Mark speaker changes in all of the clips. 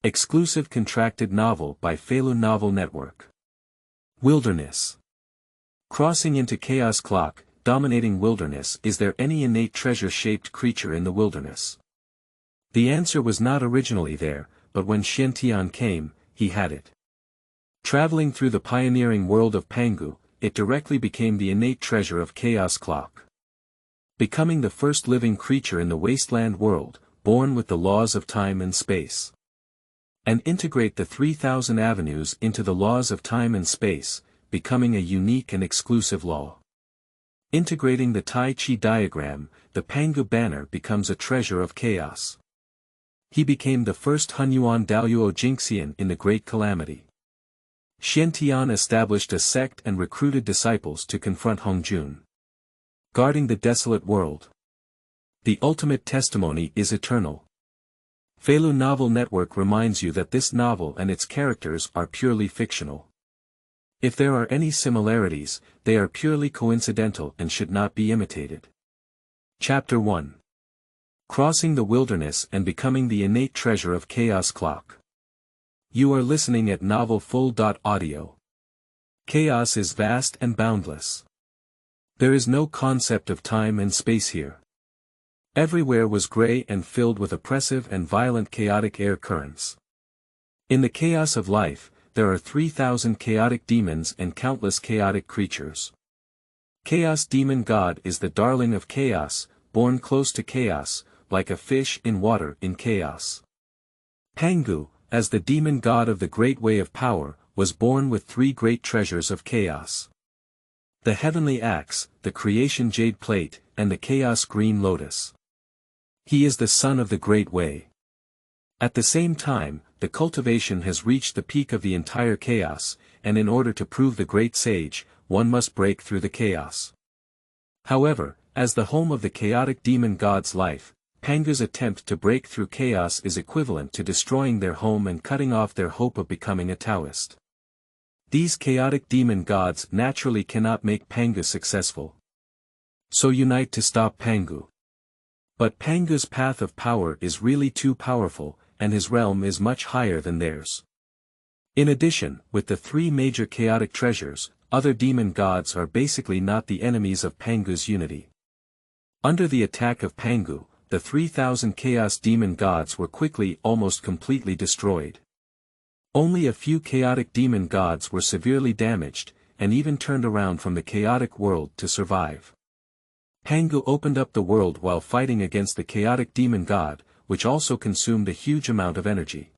Speaker 1: Exclusive contracted novel by Feilu Novel Network. Wilderness. Crossing into Chaos Clock, dominating wilderness. Is there any innate treasure-shaped creature in the wilderness? The answer was not originally there, but when Xuantian came, he had it. Traveling through the pioneering world of Pangu, it directly became the innate treasure of Chaos Clock. Becoming the first living creature in the wasteland world, born with the laws of time and space. And integrate the 3,000 avenues into the laws of time and space, becoming a unique and exclusive law. Integrating the Tai Chi diagram, the Pangu Banner becomes a treasure of chaos. He became the first Hunyuan Daluo Jinxian in the Great Calamity. Xuantian established a sect and recruited disciples to confront Hongjun.Guarding the desolate world. The ultimate testimony is eternal. Feilu Novel Network reminds you that this novel and its characters are purely fictional. If there are any similarities, they are purely coincidental and should not be imitated. Chapter 1. Crossing the Wilderness and Becoming the Innate Treasure of Chaos Clock. You are listening at novelfull.audio. Chaos is vast and boundless. There is no concept of time and space here. Everywhere was gray and filled with oppressive and violent chaotic air currents. In the chaos of life, there are 3,000 chaotic demons and countless chaotic creatures. Chaos Demon God is the darling of chaos, born close to chaos, like a fish in water in chaos. Pangu, as the demon god of the great way of power, was born with 3 great treasures of chaos. The heavenly axe, the creation jade plate, and the chaos green lotus. He is the son of the great way. At the same time, the cultivation has reached the peak of the entire chaos, and in order to prove the great sage, one must break through the chaos. However, as the home of the chaotic demon god's life, Pangu's attempt to break through chaos is equivalent to destroying their home and cutting off their hope of becoming a Taoist. These chaotic demon gods naturally cannot make Pangu successful. So unite to stop Pangu. But Pangu's path of power is really too powerful, and his realm is much higher than theirs. In addition, with the 3 major chaotic treasures, other demon gods are basically not the enemies of Pangu's unity. Under the attack of Pangu, the 3,000 chaos demon gods were quickly almost completely destroyed. Only a few chaotic demon gods were severely damaged, and even turned around from the chaotic world to survive. Pangu opened up the world while fighting against the chaotic demon god, which also consumed a huge amount of energy.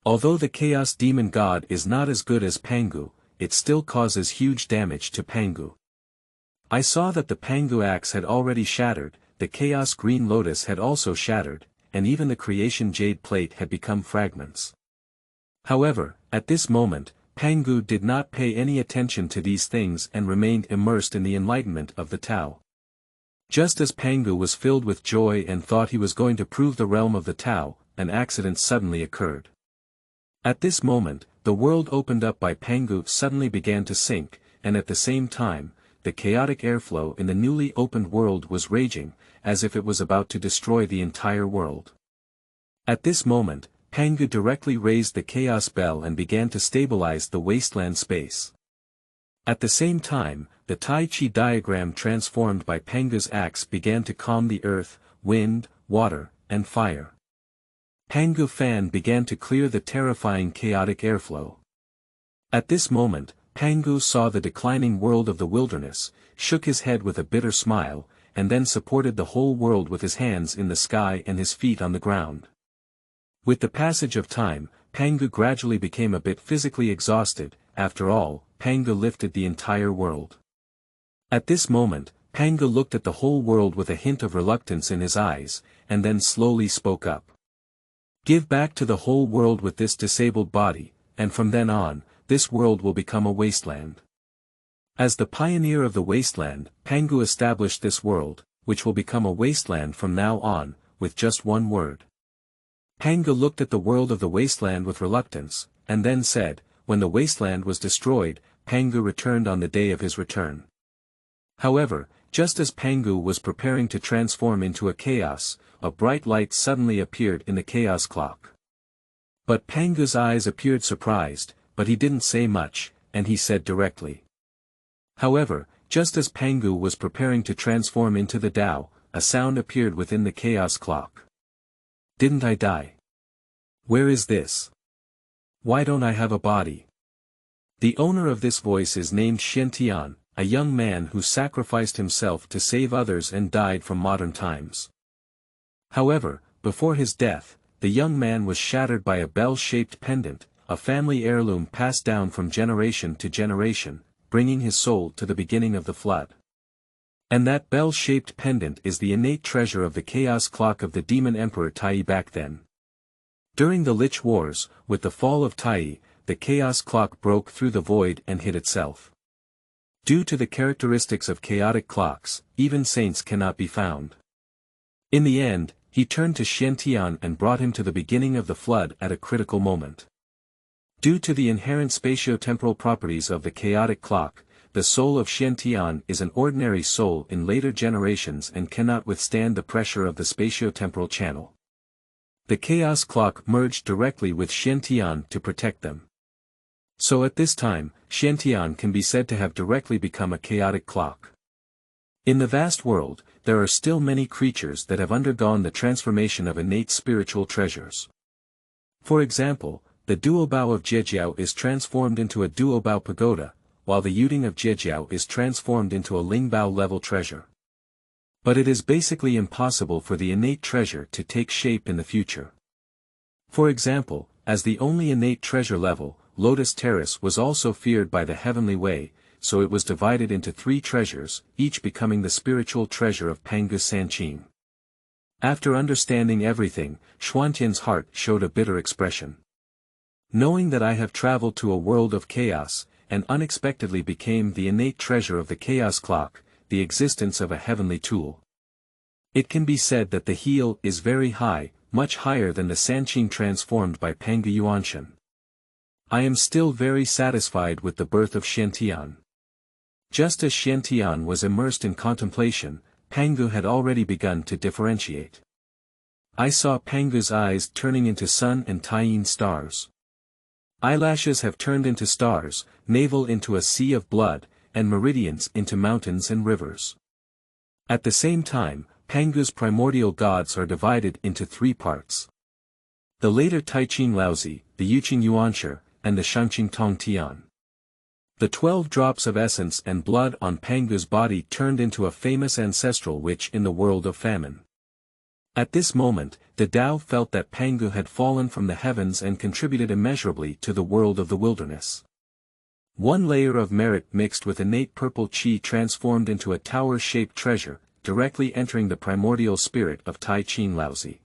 Speaker 1: Although the chaos demon god is not as good as Pangu, it still causes huge damage to Pangu. I saw that the Pangu axe had already shattered, the chaos green lotus had also shattered, and even the creation jade plate had become fragments. However, at this moment, Pangu did not pay any attention to these things and remained immersed in the enlightenment of the Tao. Just as Pangu was filled with joy and thought he was going to prove the realm of the Tao, an accident suddenly occurred. At this moment, the world opened up by Pangu suddenly began to sink, and at the same time, the chaotic airflow in the newly opened world was raging, as if it was about to destroy the entire world. At this moment, Pangu directly raised the chaos bell and began to stabilize the wasteland space. At the same time, the Tai Chi diagram transformed by Pangu's axe began to calm the earth, wind, water, and fire. Pangu fan began to clear the terrifying chaotic airflow. At this moment, Pangu saw the declining world of the wilderness, shook his head with a bitter smile, and then supported the whole world with his hands in the sky and his feet on the ground. With the passage of time, Pangu gradually became a bit physically exhausted. After all, Pangu lifted the entire world. At this moment, Pangu looked at the whole world with a hint of reluctance in his eyes, and then slowly spoke up. Give back to the whole world with this disabled body, and from then on, this world will become a wasteland. As the pioneer of the wasteland, Pangu established this world, which will become a wasteland from now on, with just one word. Pangu looked at the world of the wasteland with reluctance, and then said, when the wasteland was destroyed, Pangu returned on the day of his return. However, just as Pangu was preparing to transform into a chaos, a bright light suddenly appeared in the chaos clock. But Pangu's eyes appeared surprised, but he didn't say much, and he said directly. However, just as Pangu was preparing to transform into the Tao, a sound appeared within the chaos clock. Didn't I die? Where is this? Why don't I have a body? The owner of this voice is named Xiantian, a young man who sacrificed himself to save others and died from modern times. However, before his death, the young man was shattered by a bell-shaped pendant, a family heirloom passed down from generation to generation, bringing his soul to the beginning of the flood. And that bell-shaped pendant is the innate treasure of the chaos clock of the demon emperor Taiyi back then. During the Lich Wars, with the fall of Taiyi, the chaos clock broke through the void and hid itself. Due to the characteristics of chaotic clocks, even saints cannot be found. In the end, he turned to Xiantian and brought him to the beginning of the flood at a critical moment. Due to the inherent spatio-temporal properties of the chaotic clock, the soul of Xiantian is an ordinary soul in later generations and cannot withstand the pressure of the spatio-temporal channel. The chaos clock merged directly with Xiantian to protect them. So at this time, Xiantian can be said to have directly become a chaotic clock. In the vast world, there are still many creatures that have undergone the transformation of innate spiritual treasures. For example, the duobao of Jejiao is transformed into a duobao pagoda, while the Yuding of Jejiao is transformed into a Lingbao level treasure. But it is basically impossible for the innate treasure to take shape in the future. For example, as the only innate treasure level, Lotus Terrace was also feared by the heavenly way, so it was divided into 3 treasures, each becoming the spiritual treasure of Pangu Sanqing. After understanding everything, Xuantian's heart showed a bitter expression. Knowing that I have traveled to a world of chaos, and unexpectedly became the innate treasure of the chaos clock, the existence of a heavenly tool. It can be said that the heel is very high, much higher than the Sanqing transformed by Pangu Yuanshan. I am still very satisfied with the birth of Xiantian. Just as Xiantian was immersed in contemplation, Pangu had already begun to differentiate. I saw Pangu's eyes turning into sun and Taiyin stars. Eyelashes have turned into stars, navel into a sea of blood, and meridians into mountains and rivers. At the same time, Pangu's primordial gods are divided into 3 parts. The later Taiqing Laozi, the Yuqing Yuanshi, and the Shangqing Tongtian. The 12 drops of essence and blood on Pangu's body turned into a famous ancestral witch in the world of famine. At this moment, the Tao felt that Pangu had fallen from the heavens and contributed immeasurably to the world of the wilderness. 1 layer of merit mixed with innate purple qi transformed into a tower-shaped treasure, directly entering the primordial spirit of Taiqing Laozi.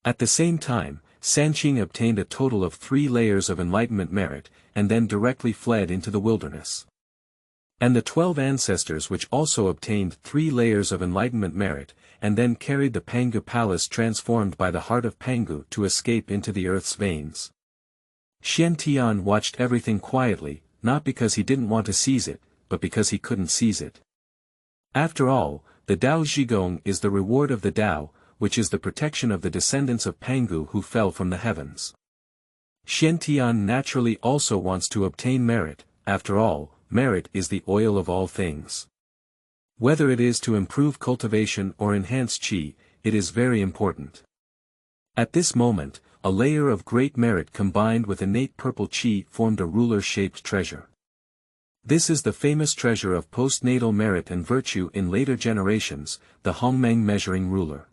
Speaker 1: At the same time, Sanqing obtained a total of 3 layers of enlightenment merit, and then directly fled into the wilderness. And the 12 ancestors which also obtained 3 layers of enlightenment merit, and then carried the Pangu palace transformed by the heart of Pangu to escape into the earth's veins. Xiantian watched everything quietly, not because he didn't want to seize it, but because he couldn't seize it. After all, the Dao Zhigong is the reward of the Dao, which is the protection of the descendants of Pangu who fell from the heavens. Xiantian naturally also wants to obtain merit. After all, merit is the oil of all things. Whether it is to improve cultivation or enhance qi, it is very important. At this moment, a layer of great merit combined with innate purple qi formed a ruler-shaped treasure. This is the famous treasure of postnatal merit and virtue in later generations, the Hongmeng measuring ruler.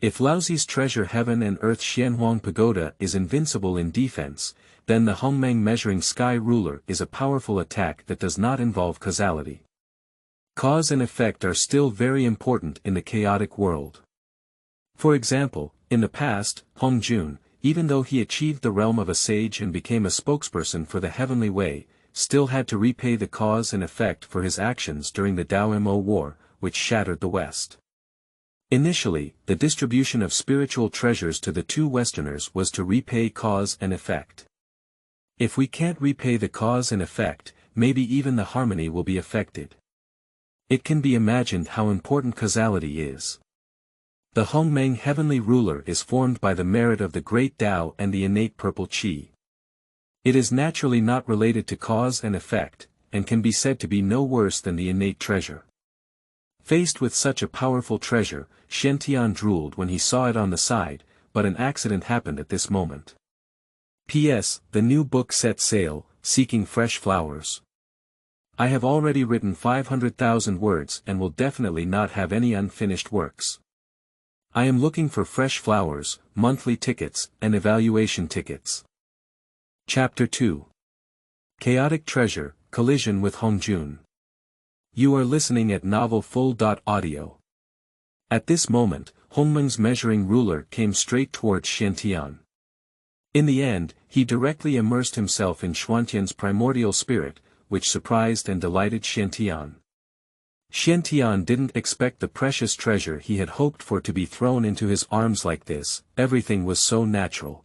Speaker 1: If Laozi's treasure heaven and earth Xianhuang Pagoda is invincible in defense, then the Hongmeng measuring sky ruler is a powerful attack that does not involve causality. Cause and effect are still very important in the chaotic world. For example, in the past, Hongjun, even though he achieved the realm of a sage and became a spokesperson for the heavenly way, still had to repay the cause and effect for his actions during the Dao-Mo War, which shattered the West. Initially, the distribution of spiritual treasures to the 2 Westerners was to repay cause and effect. If we can't repay the cause and effect, maybe even the harmony will be affected. It can be imagined how important causality is. The Hongmeng heavenly ruler is formed by the merit of the great Tao and the innate purple Qi. It is naturally not related to cause and effect, and can be said to be no worse than the innate treasure. Faced with such a powerful treasure, Xiantian drooled when he saw it on the side, but an accident happened at this moment. P.S. The new book set sail, seeking fresh flowers. I have already written 500,000 words and will definitely not have any unfinished works. I am looking for fresh flowers, monthly tickets, and evaluation tickets. Chapter 2. Chaotic Treasure, Collision with Hongjun. You are listening at Novel Full.audio. At this moment, Hongmeng's measuring ruler came straight towards Xiantian. In the end, he directly immersed himself in Xuantian's primordial spirit, which surprised and delighted Xiantian. Xiantian didn't expect the precious treasure he had hoped for to be thrown into his arms like this, everything was so natural.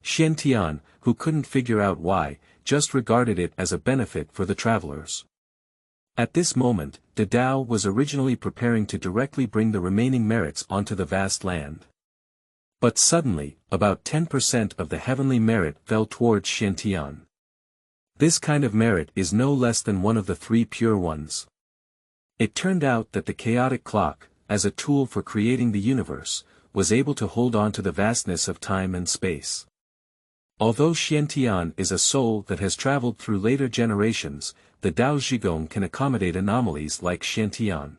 Speaker 1: Xiantian, who couldn't figure out why, just regarded it as a benefit for the travelers. At this moment, the Tao was originally preparing to directly bring the remaining merits onto the vast land. But suddenly, about 10% of the heavenly merit fell towards Xiantian. This kind of merit is no less than one of the three pure ones. It turned out that the chaotic clock, as a tool for creating the universe, was able to hold on to the vastness of time and space. Although Xiantian is a soul that has traveled through later generations, the Dao Zhigong can accommodate anomalies like Xiantian.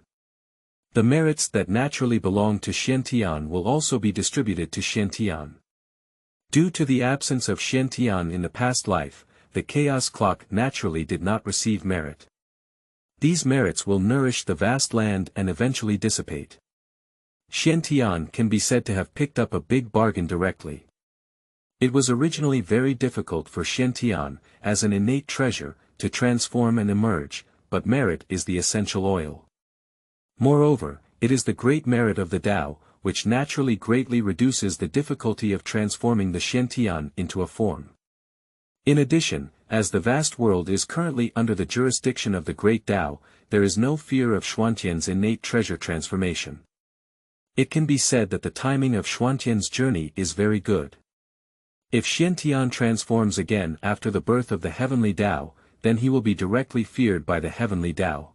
Speaker 1: The merits that naturally belong to Xiantian will also be distributed to Xiantian. Due to the absence of Xiantian in the past life, the chaos clock naturally did not receive merit. These merits will nourish the vast land and eventually dissipate. Xiantian can be said to have picked up a big bargain directly. It was originally very difficult for Xiantian, as an innate treasure, to transform and emerge, but merit is the essential oil. Moreover, it is the great merit of the Tao, which naturally greatly reduces the difficulty of transforming the Xiantian into a form. In addition, as the vast world is currently under the jurisdiction of the great Tao, there is no fear of Xuantian's innate treasure transformation. It can be said that the timing of Xuantian's journey is very good. If Xiantian transforms again after the birth of the heavenly Tao, then he will be directly feared by the heavenly Tao.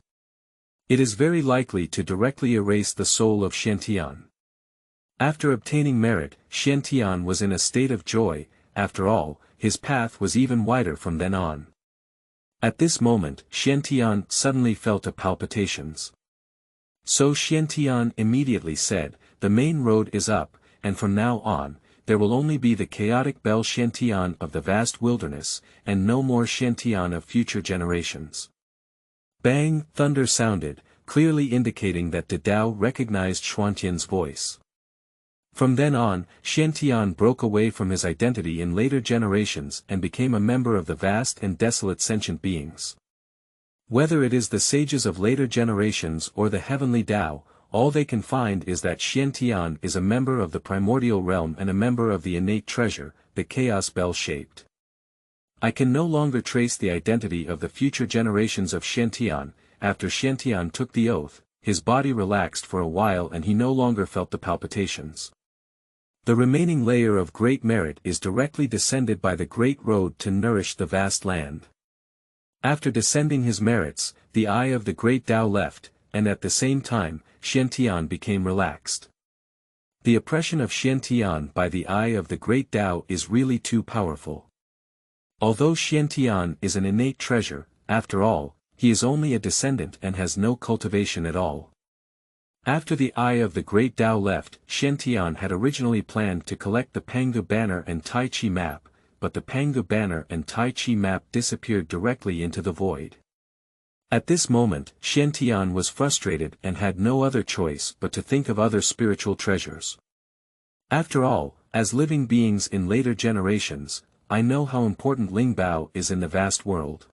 Speaker 1: It is very likely to directly erase the soul of Xiantian. After obtaining merit, Xiantian was in a state of joy. After all, his path was even wider from then on. At this moment, Xiantian suddenly felt a palpitations. So Xiantian immediately said, "The main road is up, and from now on, there will only be the chaotic bell Xiantian of the vast wilderness, and no more Xiantian of future generations." Bang! Thunder sounded, clearly indicating that the Tao recognized Xuantian's voice. From then on, Xiantian broke away from his identity in later generations and became a member of the vast and desolate sentient beings. Whether it is the sages of later generations or the heavenly Tao, all they can find is that Xiantian is a member of the primordial realm and a member of the innate treasure, the chaos bell-shaped. I can no longer trace the identity of the future generations of Xiantian. After Xiantian took the oath, his body relaxed for a while and he no longer felt the palpitations. The remaining layer of great merit is directly descended by the great road to nourish the vast land. After descending his merits, the eye of the great Tao left, and at the same time, Xiantian became relaxed. The oppression of Xiantian by the eye of the great Tao is really too powerful. Although Xiantian is an innate treasure, after all, he is only a descendant and has no cultivation at all. After the eye of the great Tao left, Xiantian had originally planned to collect the Pangu Banner and Tai Chi map, but the Pangu Banner and Tai Chi map disappeared directly into the void. At this moment, Xiantian was frustrated and had no other choice but to think of other spiritual treasures. After all, as living beings in later generations, I know how important Lingbao is in the vast world.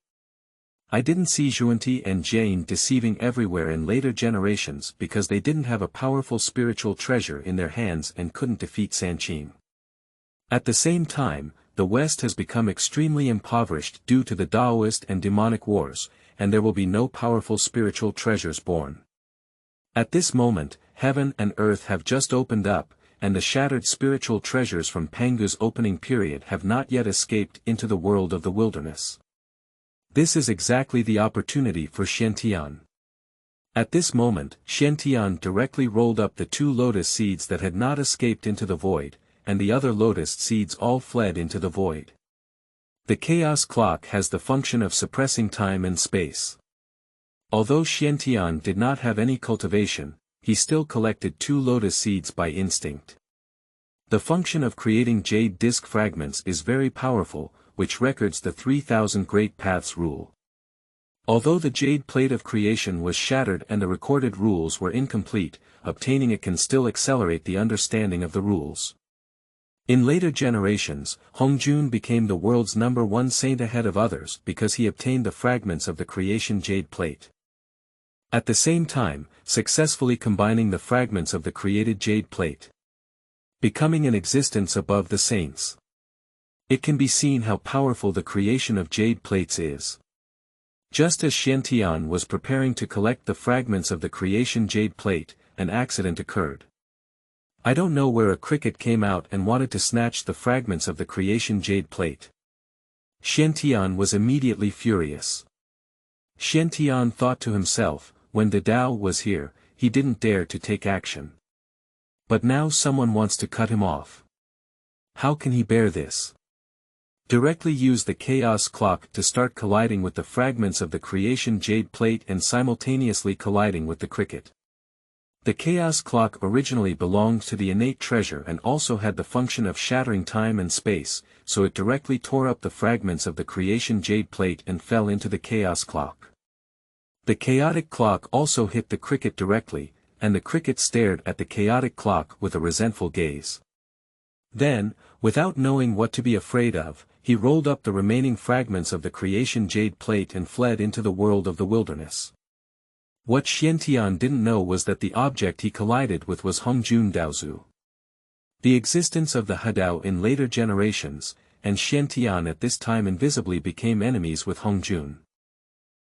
Speaker 1: I didn't see Zhuanti and Jane deceiving everywhere in later generations because they didn't have a powerful spiritual treasure in their hands and couldn't defeat Sanqing. At the same time, the West has become extremely impoverished due to the Taoist and demonic wars, and there will be no powerful spiritual treasures born. At this moment, heaven and earth have just opened up, and the shattered spiritual treasures from Pangu's opening period have not yet escaped into the world of the wilderness. This is exactly the opportunity for Xiantian. At this moment, Xiantian directly rolled up the 2 lotus seeds that had not escaped into the void, and the other lotus seeds all fled into the void. The chaos clock has the function of suppressing time and space. Although Xiantian did not have any cultivation, he still collected 2 lotus seeds by instinct. The function of creating jade disk fragments is very powerful, which records the 3000 Great Paths rule. Although the jade plate of creation was shattered and the recorded rules were incomplete, obtaining it can still accelerate the understanding of the rules. In later generations, Hongjun became the world's #1 saint ahead of others because he obtained the fragments of the creation jade plate. At the same time, successfully combining the fragments of the created jade plate, becoming an existence above the saints. It can be seen how powerful the creation of jade plates is. Just as Xiantian was preparing to collect the fragments of the creation jade plate, an accident occurred. I don't know where a cricket came out and wanted to snatch the fragments of the creation jade plate. Xiantian was immediately furious. Xiantian thought to himself, when the Tao was here, he didn't dare to take action. But now someone wants to cut him off. How can he bear this? Directly use the chaos clock to start colliding with the fragments of the creation jade plate and simultaneously colliding with the cricket. The chaos clock originally belonged to the innate treasure and also had the function of shattering time and space, so it directly tore up the fragments of the creation jade plate and fell into the chaos clock. The chaotic clock also hit the cricket directly, and the cricket stared at the chaotic clock with a resentful gaze. Then, without knowing what to be afraid of, he rolled up the remaining fragments of the creation jade plate and fled into the world of the wilderness. What Xiantian didn't know was that the object he collided with was Hongjun-Daluo. The existence of the Hedao in later generations, and Xiantian at this time invisibly became enemies with Hongjun.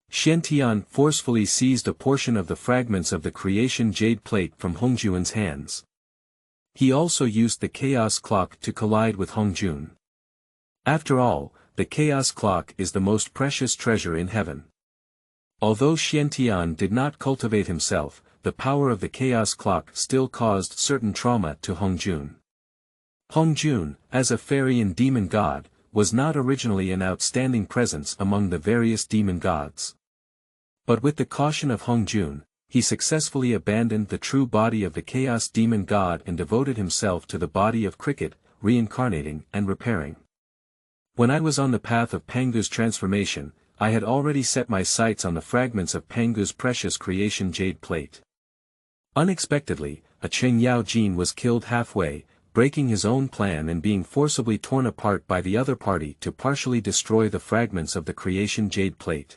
Speaker 1: Xiantian forcefully seized a portion of the fragments of the creation jade plate from Hongjun's hands. He also used the chaos clock to collide with Hongjun. After all, the chaos clock is the most precious treasure in heaven. Although Xiantian did not cultivate himself, the power of the chaos clock still caused certain trauma to Hongjun. Hongjun, as a fairy and demon god, was not originally an outstanding presence among the various demon gods. But with the caution of Hongjun, he successfully abandoned the true body of the chaos demon god and devoted himself to the body of cricket, reincarnating and repairing. When I was on the path of Pangu's transformation, I had already set my sights on the fragments of Pangu's precious creation jade plate. Unexpectedly, a Cheng Yao Jin was killed halfway, breaking his own plan and being forcibly torn apart by the other party to partially destroy the fragments of the creation jade plate.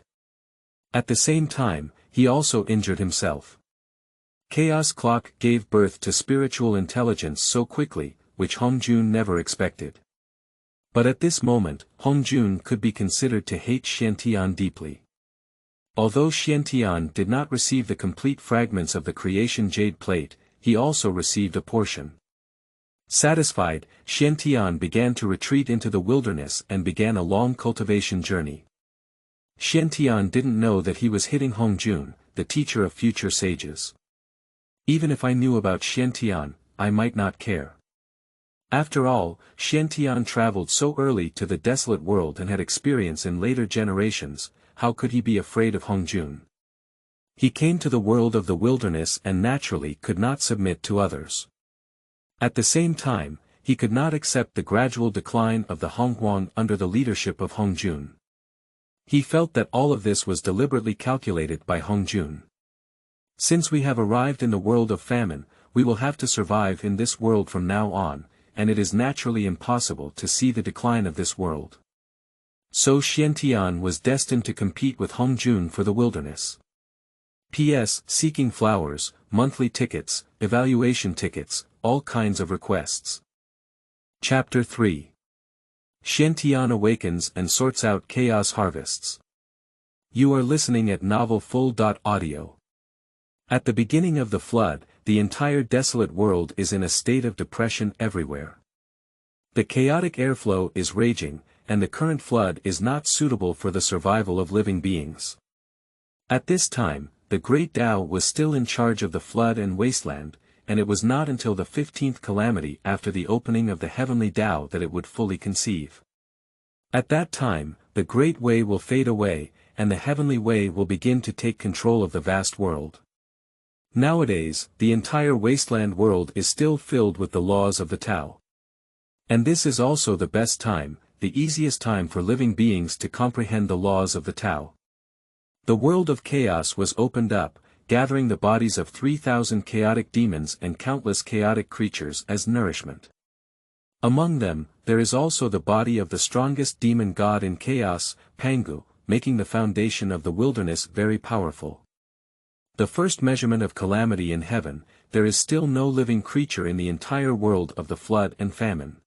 Speaker 1: At the same time, he also injured himself. Chaos Clock gave birth to spiritual intelligence so quickly, which Hongjun never expected. But at this moment, Hongjun could be considered to hate Xiantian deeply. Although Xiantian did not receive the complete fragments of the creation jade plate, he also received a portion. Satisfied, Xiantian began to retreat into the wilderness and began a long cultivation journey. Xiantian didn't know that he was hitting Hongjun, the teacher of future sages. Even if I knew about Xiantian, I might not care. After all, Xiantian traveled so early to the desolate world and had experience in later generations, how could he be afraid of Hongjun? He came to the world of the wilderness and naturally could not submit to others. At the same time, he could not accept the gradual decline of the Honghuang under the leadership of Hongjun. He felt that all of this was deliberately calculated by Hongjun. Since we have arrived in the world of famine, we will have to survive in this world from now on, and it is naturally impossible to see the decline of this world. So Xiantian was destined to compete with Hongjun for the wilderness. P.S. Seeking flowers, monthly tickets, evaluation tickets, all kinds of requests. Chapter 3. Xiantian awakens and sorts out chaos harvests. You are listening at novelfull.audio. At the beginning of the flood, the entire desolate world is in a state of depression everywhere. The chaotic airflow is raging, and the current flood is not suitable for the survival of living beings. At this time, the great Tao was still in charge of the flood and wasteland, and it was not until the 15th calamity after the opening of the heavenly Tao that it would fully conceive. At that time, the great way will fade away, and the heavenly way will begin to take control of the vast world. Nowadays, the entire wasteland world is still filled with the laws of the Tao. And this is also the best time, the easiest time for living beings to comprehend the laws of the Tao. The world of chaos was opened up, gathering the bodies of 3,000 chaotic demons and countless chaotic creatures as nourishment. Among them, there is also the body of the strongest demon god in chaos, Pangu, making the foundation of the wilderness very powerful. The first measurement of calamity in heaven, there is still no living creature in the entire world of the flood and famine.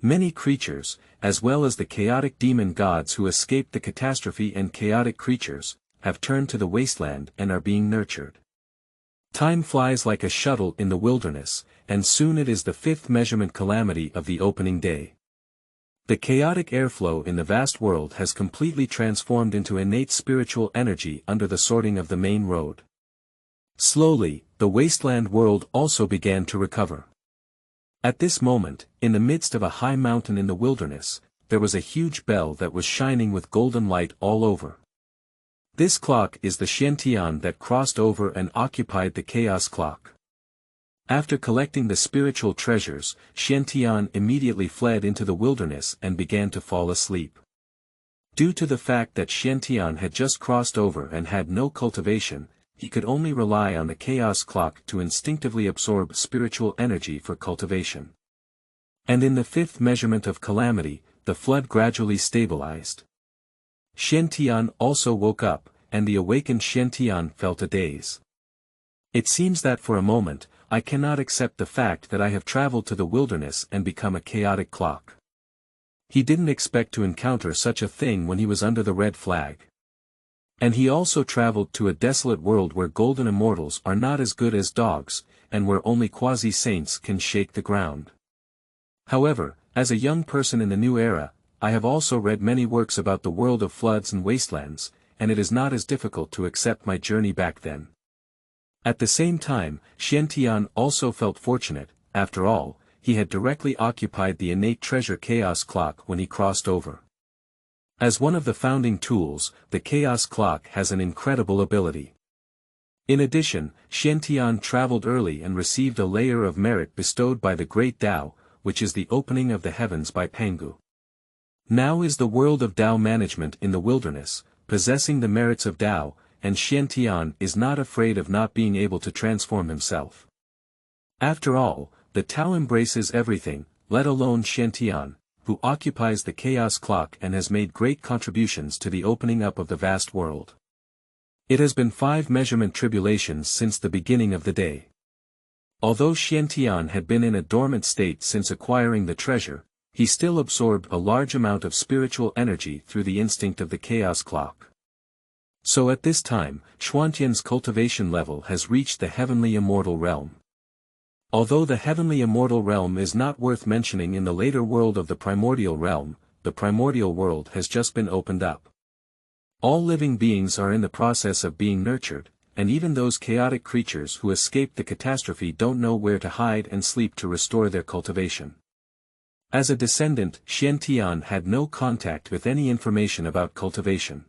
Speaker 1: Many creatures, as well as the chaotic demon gods who escaped the catastrophe and chaotic creatures, have turned to the wasteland and are being nurtured. Time flies like a shuttle in the wilderness, and soon it is the 5th measurement calamity of the opening day. The chaotic airflow in the vast world has completely transformed into innate spiritual energy under the sorting of the main road. Slowly, the wasteland world also began to recover. At this moment, in the midst of a high mountain in the wilderness, there was a huge bell that was shining with golden light all over. This clock is the Xiantian that crossed over and occupied the Chaos Clock. After collecting the spiritual treasures, Xiantian immediately fled into the wilderness and began to fall asleep. Due to the fact that Xiantian had just crossed over and had no cultivation, he could only rely on the Chaos Clock to instinctively absorb spiritual energy for cultivation. And in the 5th measurement of calamity, the flood gradually stabilized. Xiantian also woke up, and the awakened Xiantian felt a daze. It seems that for a moment, I cannot accept the fact that I have traveled to the wilderness and become a chaotic clock. He didn't expect to encounter such a thing when he was under the red flag. And he also traveled to a desolate world where golden immortals are not as good as dogs, and where only quasi-saints can shake the ground. However, as a young person in the new era, I have also read many works about the world of floods and wastelands, and it is not as difficult to accept my journey back then. At the same time, Xiantian also felt fortunate. After all, he had directly occupied the innate treasure Chaos Clock when he crossed over. As one of the founding tools, the Chaos Clock has an incredible ability. In addition, Xiantian traveled early and received a layer of merit bestowed by the Great Tao, which is the opening of the heavens by Pangu. Now is the world of Tao management in the wilderness, possessing the merits of Tao, and Xiantian is not afraid of not being able to transform himself. After all, the Tao embraces everything, let alone Xiantian, who occupies the Chaos Clock and has made great contributions to the opening up of the vast world. It has been 5 measurement tribulations since the beginning of the day. Although Xiantian had been in a dormant state since acquiring the treasure, he still absorbed a large amount of spiritual energy through the instinct of the Chaos Clock. So at this time, Xuantian's cultivation level has reached the heavenly immortal realm. Although the heavenly immortal realm is not worth mentioning in the later world of the primordial realm, the primordial world has just been opened up. All living beings are in the process of being nurtured, and even those chaotic creatures who escaped the catastrophe don't know where to hide and sleep to restore their cultivation. As a descendant, Xiantian had no contact with any information about cultivation.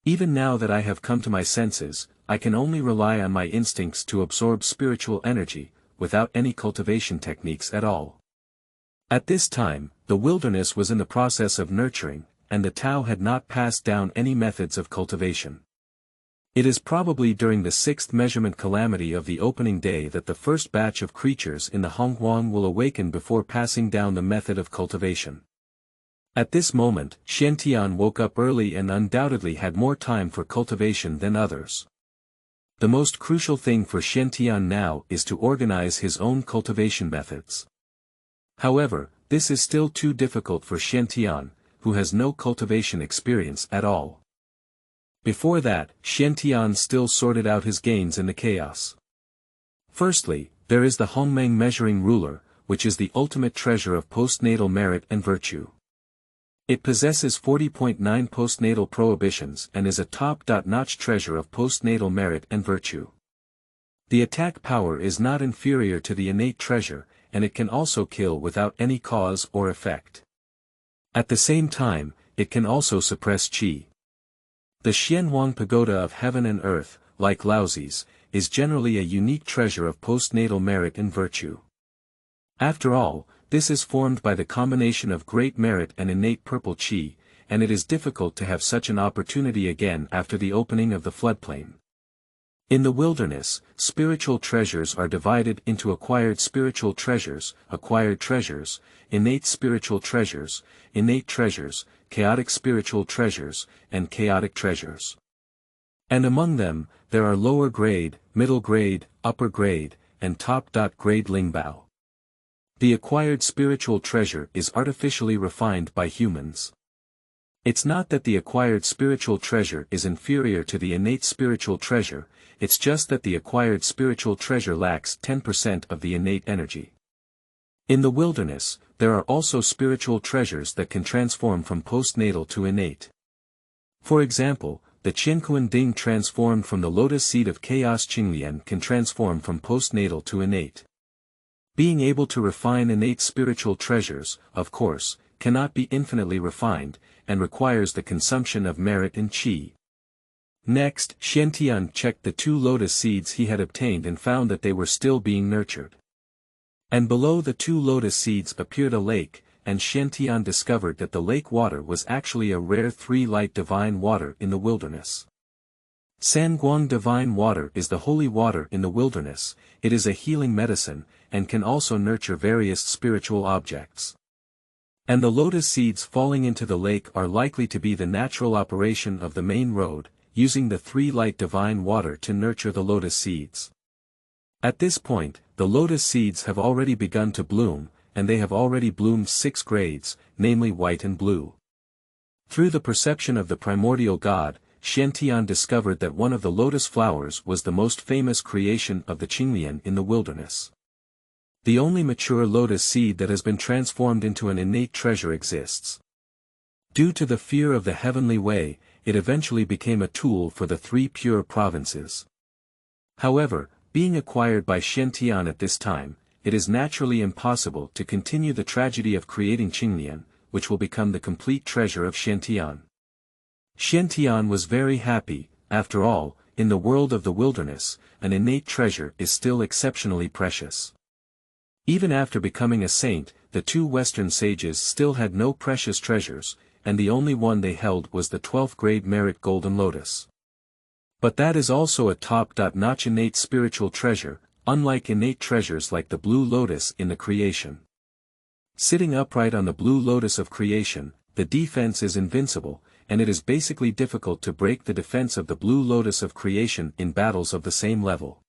Speaker 1: Even now that I have come to my senses, I can only rely on my instincts to absorb spiritual energy, without any cultivation techniques at all. At this time, the wilderness was in the process of nurturing, and the Tao had not passed down any methods of cultivation. It is probably during the 6th measurement calamity of the opening day that the first batch of creatures in the Hongjun will awaken before passing down the method of cultivation. At this moment, Xiantian woke up early and undoubtedly had more time for cultivation than others. The most crucial thing for Xiantian now is to organize his own cultivation methods. However, this is still too difficult for Xiantian, who has no cultivation experience at all. Before that, Xuantian still sorted out his gains in the chaos. Firstly, there is the Hongmeng measuring ruler, which is the ultimate treasure of postnatal merit and virtue. It possesses 40.9 postnatal prohibitions and is a top-notch treasure of postnatal merit and virtue. The attack power is not inferior to the innate treasure, and it can also kill without any cause or effect. At the same time, it can also suppress qi. The Xianhuang Pagoda of Heaven and Earth, like Laozi's, is generally a unique treasure of postnatal merit and virtue. After all, this is formed by the combination of great merit and innate purple qi, and it is difficult to have such an opportunity again after the opening of the floodplain. In the wilderness, spiritual treasures are divided into acquired spiritual treasures, innate spiritual treasures, chaotic spiritual treasures, and chaotic treasures. And among them, there are lower grade, middle grade, upper grade, and top-grade Lingbao. The acquired spiritual treasure is artificially refined by humans. It's not that the acquired spiritual treasure is inferior to the innate spiritual treasure, it's just that the acquired spiritual treasure lacks 10% of the innate energy. In the wilderness, there are also spiritual treasures that can transform from postnatal to innate. For example, the Qiankuan Ding transformed from the lotus seed of Chaos Qinglian can transform from postnatal to innate. Being able to refine innate spiritual treasures, of course, cannot be infinitely refined, and requires the consumption of merit and qi. Next, Xuantian checked the 2 lotus seeds he had obtained and found that they were still being nurtured. And below the 2 lotus seeds appeared a lake, and Xuantian discovered that the lake water was actually a rare 3-light divine water in the wilderness. Sanguang divine water is the holy water in the wilderness, it is a healing medicine, and can also nurture various spiritual objects. And the lotus seeds falling into the lake are likely to be the natural operation of the main road, using the 3-light divine water to nurture the lotus seeds. At this point, the lotus seeds have already begun to bloom, and they have already bloomed 6 grades, namely white and blue. Through the perception of the primordial god, Xuantian discovered that one of the lotus flowers was the most famous creation of the Qinglian in the wilderness. The only mature lotus seed that has been transformed into an innate treasure exists. Due to the fear of the heavenly way, it eventually became a tool for the 3 pure provinces. However, being acquired by Xuantian at this time, it is naturally impossible to continue the tragedy of creating Qinglian, which will become the complete treasure of Xuantian. Xuantian was very happy, after all, in the world of the wilderness, an innate treasure is still exceptionally precious. Even after becoming a saint, the 2 Western sages still had no precious treasures, and the only one they held was the 12th grade merit golden lotus. But that is also a top-notch innate spiritual treasure, unlike innate treasures like the blue lotus in the creation. Sitting upright on the blue lotus of creation, the defense is invincible, and it is basically difficult to break the defense of the blue lotus of creation in battles of the same level.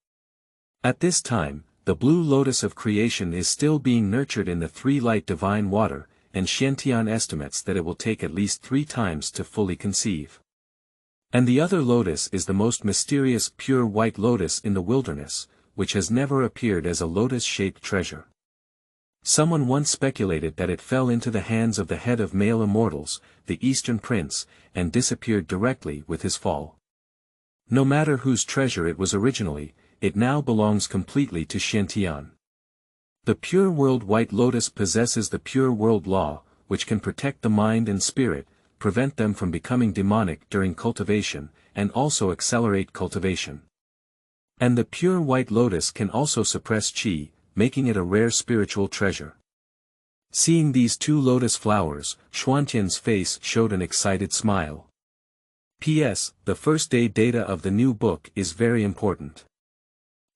Speaker 1: At this time, the blue lotus of creation is still being nurtured in the 3-light divine water, and Xuantian estimates that it will take at least 3 times to fully conceive. And the other lotus is the most mysterious pure white lotus in the wilderness, which has never appeared as a lotus-shaped treasure. Someone once speculated that it fell into the hands of the head of male immortals, the Eastern Prince, and disappeared directly with his fall. No matter whose treasure it was originally, it now belongs completely to Xuantian. The pure world white lotus possesses the pure world law, which can protect the mind and spirit, prevent them from becoming demonic during cultivation, and also accelerate cultivation. And the pure white lotus can also suppress qi, making it a rare spiritual treasure. Seeing these 2 lotus flowers, Xuantian's face showed an excited smile. P.S. The first day data of the new book is very important.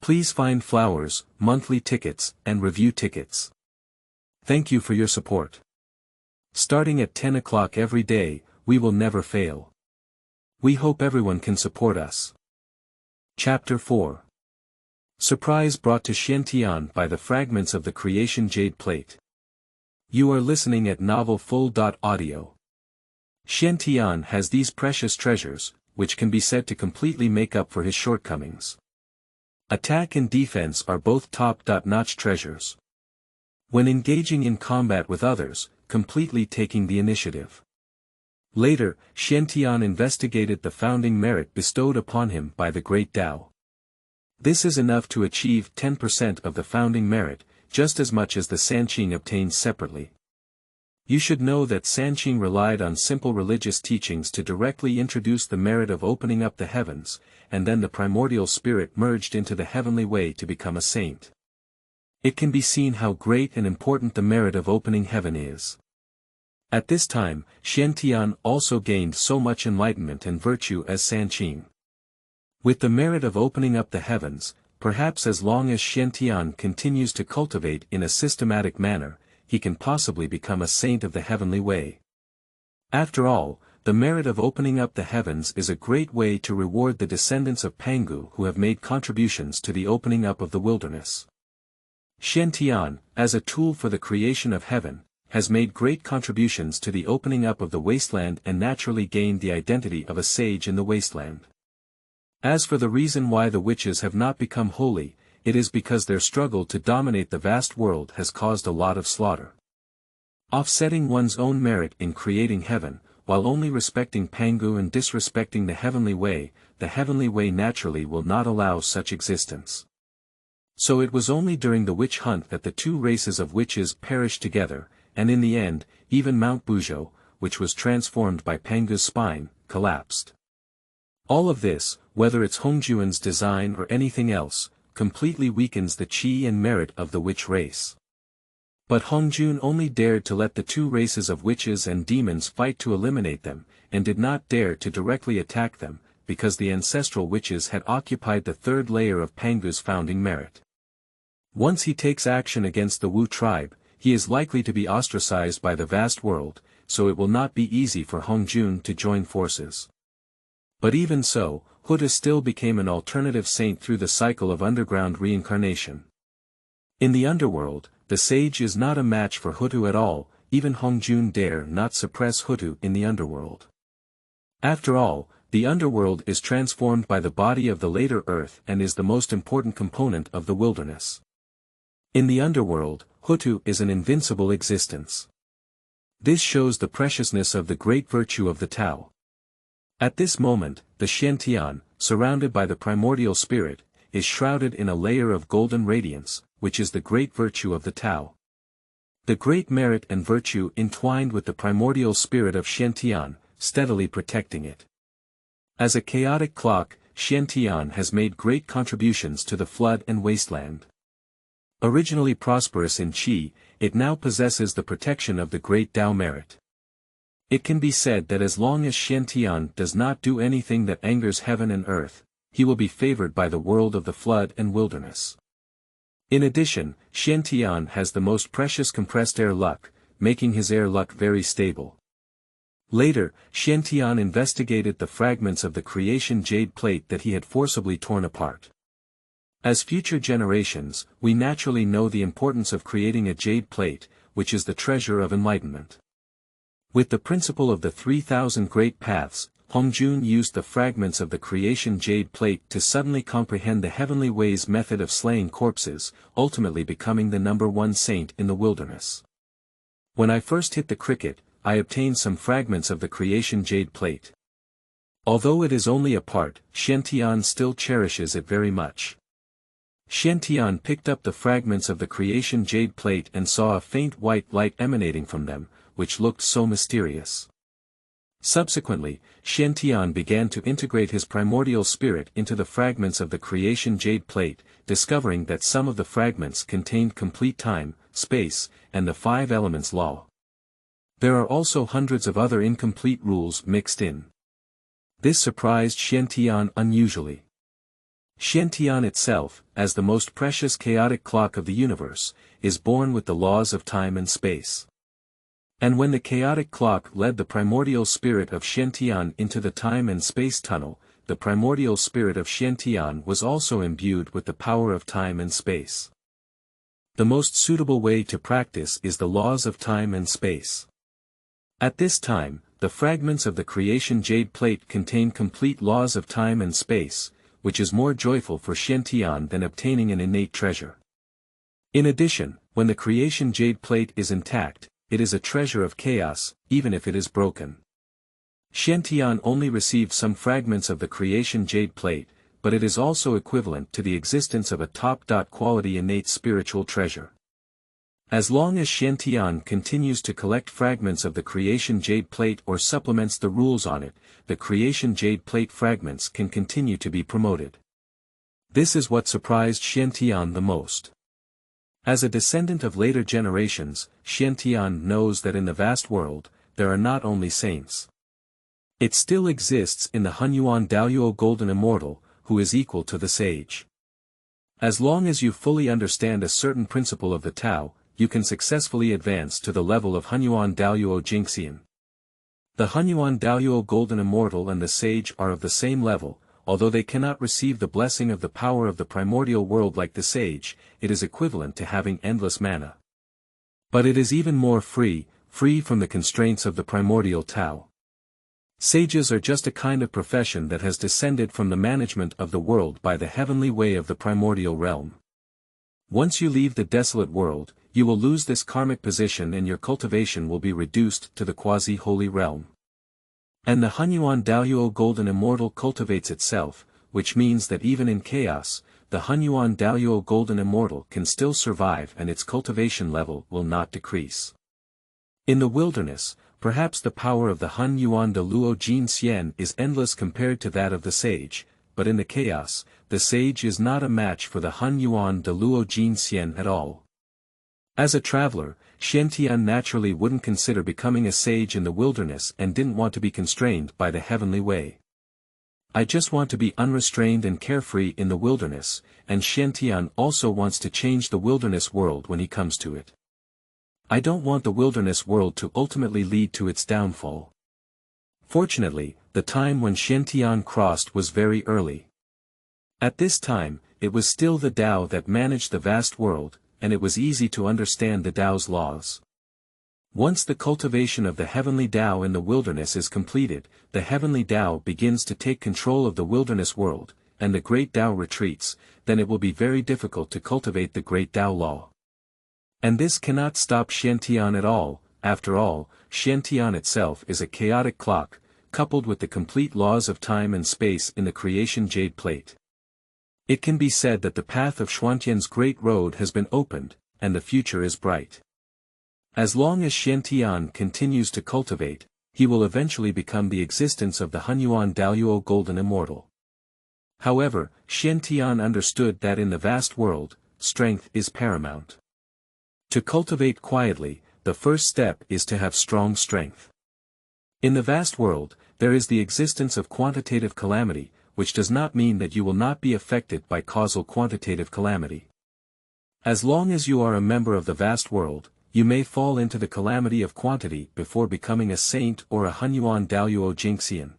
Speaker 1: Please find flowers, monthly tickets, and review tickets. Thank you for your support. Starting at 10 o'clock every day, we will never fail. We hope everyone can support us. Chapter 4. Surprise brought to Xuantian by the fragments of the creation jade plate. You are listening at novelfull.audio. Xuantian has these precious treasures, which can be said to completely make up for his shortcomings. Attack and defense are both top-notch treasures. When engaging in combat with others, completely taking the initiative. Later, Xiantian investigated the founding merit bestowed upon him by the Great Tao. This is enough to achieve 10% of the founding merit, just as much as the Sanqing obtained separately. You should know that Sanqing relied on simple religious teachings to directly introduce the merit of opening up the heavens, and then the primordial spirit merged into the heavenly way to become a saint. It can be seen how great and important the merit of opening heaven is. At this time, Xiantian also gained so much enlightenment and virtue as Sanqing. With the merit of opening up the heavens, perhaps as long as Xiantian continues to cultivate in a systematic manner, he can possibly become a saint of the heavenly way. After all, the merit of opening up the heavens is a great way to reward the descendants of Pangu who have made contributions to the opening up of the wilderness. Xiantian, as a tool for the creation of heaven, has made great contributions to the opening up of the wasteland and naturally gained the identity of a sage in the wasteland. As for the reason why the witches have not become holy, it is because their struggle to dominate the vast world has caused a lot of slaughter. Offsetting one's own merit in creating heaven, while only respecting Pangu and disrespecting the heavenly way naturally will not allow such existence. So it was only during the witch hunt that the two races of witches perished together, and in the end, even Mount Wuyi, which was transformed by Pangu's spine, collapsed. All of this, whether it's Hongjun's design or anything else, completely weakens the qi and merit of the witch race. But Hongjun only dared to let the two races of witches and demons fight to eliminate them, and did not dare to directly attack them, because the ancestral witches had occupied the third layer of Pangu's founding merit. Once he takes action against the Wu tribe, he is likely to be ostracized by the vast world, so it will not be easy for Hongjun to join forces. But even so, Huta still became an alternative saint through the cycle of underground reincarnation. In the underworld, the sage is not a match for Hutu at all, even Hongjun dare not suppress Hutu in the underworld. After all, the underworld is transformed by the body of the later earth and is the most important component of the wilderness. In the underworld, Hutu is an invincible existence. This shows the preciousness of the great virtue of the Tao. At this moment, the Xiantian, surrounded by the primordial spirit, is shrouded in a layer of golden radiance, which is the great virtue of the Tao. The great merit and virtue entwined with the primordial spirit of Xiantian, steadily protecting it. As a chaotic clock, Xiantian has made great contributions to the flood and wasteland. Originally prosperous in qi, it now possesses the protection of the great Tao merit. It can be said that as long as Xiantian does not do anything that angers heaven and earth, he will be favored by the world of the flood and wilderness. In addition, Xiantian has the most precious compressed air luck, making his air luck very stable. Later, Xiantian investigated the fragments of the creation jade plate that he had forcibly torn apart. As future generations, we naturally know the importance of creating a jade plate, which is the treasure of enlightenment. With the principle of the 3,000 great paths, Hongjun used the fragments of the creation jade plate to suddenly comprehend the heavenly ways method of slaying corpses, ultimately becoming the #1 saint in the wilderness. When I first hit the cricket, I obtained some fragments of the creation jade plate. Although it is only a part, Xiantian still cherishes it very much. Xiantian picked up the fragments of the creation jade plate and saw a faint white light emanating from them, which looked so mysterious. Subsequently, Xiantian began to integrate his primordial spirit into the fragments of the creation jade plate, discovering that some of the fragments contained complete time, space, and the 5 elements law. There are also hundreds of other incomplete rules mixed in. This surprised Xiantian unusually. Xiantian itself, as the most precious chaotic clock of the universe, is born with the laws of time and space. And when the chaotic clock led the primordial spirit of Xiantian into the time and space tunnel, the primordial spirit of Xiantian was also imbued with the power of time and space. The most suitable way to practice is the laws of time and space. At this time, the fragments of the creation jade plate contain complete laws of time and space, which is more joyful for Xiantian than obtaining an innate treasure. In addition, when the creation jade plate is intact, it is a treasure of chaos, even if it is broken. Xiantian only received some fragments of the creation jade plate, but it is also equivalent to the existence of a top-quality innate spiritual treasure. As long as Xiantian continues to collect fragments of the creation jade plate or supplements the rules on it, the creation jade plate fragments can continue to be promoted. This is what surprised Xiantian the most. As a descendant of later generations, Xiantian knows that in the vast world, there are not only saints. It still exists in the Hunyuan Daluo Golden Immortal, who is equal to the sage. As long as you fully understand a certain principle of the Tao, you can successfully advance to the level of Hunyuan Daluo Jinxian. The Hunyuan Daluo Golden Immortal and the sage are of the same level, although they cannot receive the blessing of the power of the primordial world like the sage, it is equivalent to having endless mana. But it is even more free from the constraints of the primordial Tao. Sages are just a kind of profession that has descended from the management of the world by the heavenly way of the primordial realm. Once you leave the desolate world, you will lose this karmic position and your cultivation will be reduced to the quasi-holy realm. And the Hunyuan Daluo Golden Immortal cultivates itself, which means that even in chaos, the Hunyuan Daluo Golden Immortal can still survive and its cultivation level will not decrease. In the wilderness, perhaps the power of the Hunyuan Daluo Jinxian is endless compared to that of the sage, but in the chaos, the sage is not a match for the Hunyuan Daluo Jinxian at all. As a traveler, Xiantian naturally wouldn't consider becoming a sage in the wilderness and didn't want to be constrained by the heavenly way. I just want to be unrestrained and carefree in the wilderness, and Xiantian also wants to change the wilderness world when he comes to it. I don't want the wilderness world to ultimately lead to its downfall. Fortunately, the time when Xiantian crossed was very early. At this time, it was still the Tao that managed the vast world, and it was easy to understand the Tao's laws. Once the cultivation of the heavenly Tao in the wilderness is completed, the heavenly Tao begins to take control of the wilderness world, and the great Tao retreats, then it will be very difficult to cultivate the great Tao law. And this cannot stop Xiantian at all. After all, Xiantian itself is a chaotic clock, coupled with the complete laws of time and space in the creation jade plate. It can be said that the path of Xuantian's great road has been opened, and the future is bright. As long as Xiantian continues to cultivate, he will eventually become the existence of the Hunyuan Daluo Golden Immortal. However, Xiantian understood that in the vast world, strength is paramount. To cultivate quietly, the first step is to have strong strength. In the vast world, there is the existence of quantitative calamity, which does not mean that you will not be affected by causal quantitative calamity. As long as you are a member of the vast world, you may fall into the calamity of quantity before becoming a saint or a Hunyuan Daluo Jinxian.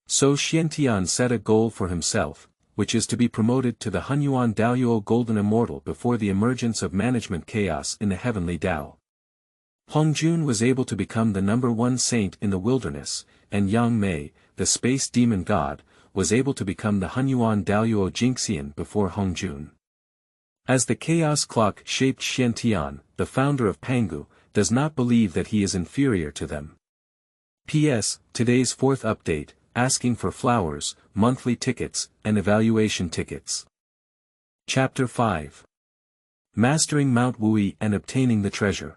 Speaker 1: So Xiantian set a goal for himself, which is to be promoted to the Hunyuan Daluo Golden Immortal before the emergence of management chaos in the heavenly Tao. Hongjun was able to become the #1 saint in the wilderness, and Yang Mei, the space demon god, was able to become the Hunyuan Daluo Jinxian before Hongjun. As the chaos clock shaped Xiantian, the founder of Pangu, does not believe that he is inferior to them. P.S. Today's fourth update, asking for flowers, monthly tickets, and evaluation tickets. Chapter 5. Mastering Mount Wuyi and Obtaining the Treasure.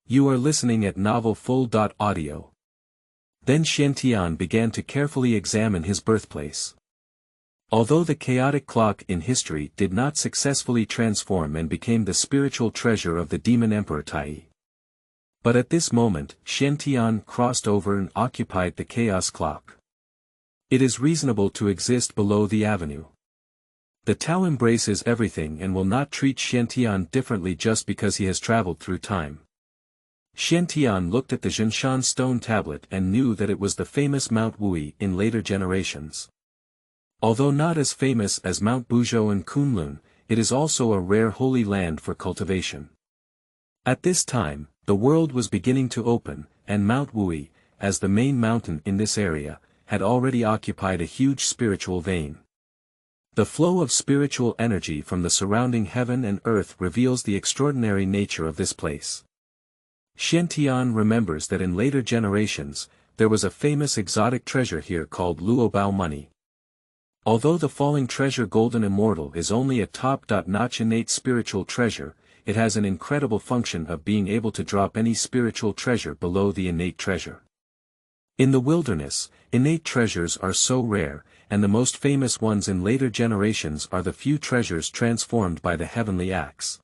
Speaker 1: You are listening at novelfull.audio. Then Xiantian began to carefully examine his birthplace. Although the chaotic clock in history did not successfully transform and became the spiritual treasure of the demon emperor Taiyi. But at this moment, Xiantian crossed over and occupied the chaos clock. It is reasonable to exist below the avenue. The Tao embraces everything and will not treat Xiantian differently just because he has traveled through time. Xiantian looked at the Zhengshan stone tablet and knew that it was the famous Mount Wuyi in later generations. Although not as famous as Mount Buzhou and Kunlun, it is also a rare holy land for cultivation. At this time, the world was beginning to open, and Mount Wuyi, as the main mountain in this area, had already occupied a huge spiritual vein. The flow of spiritual energy from the surrounding heaven and earth reveals the extraordinary nature of this place. Xuantian remembers that in later generations, there was a famous exotic treasure here called Luobao money. Although the falling treasure golden immortal is only a top-notch innate spiritual treasure, it has an incredible function of being able to drop any spiritual treasure below the innate treasure. In the wilderness, innate treasures are so rare, and the most famous ones in later generations are the few treasures transformed by the heavenly axe.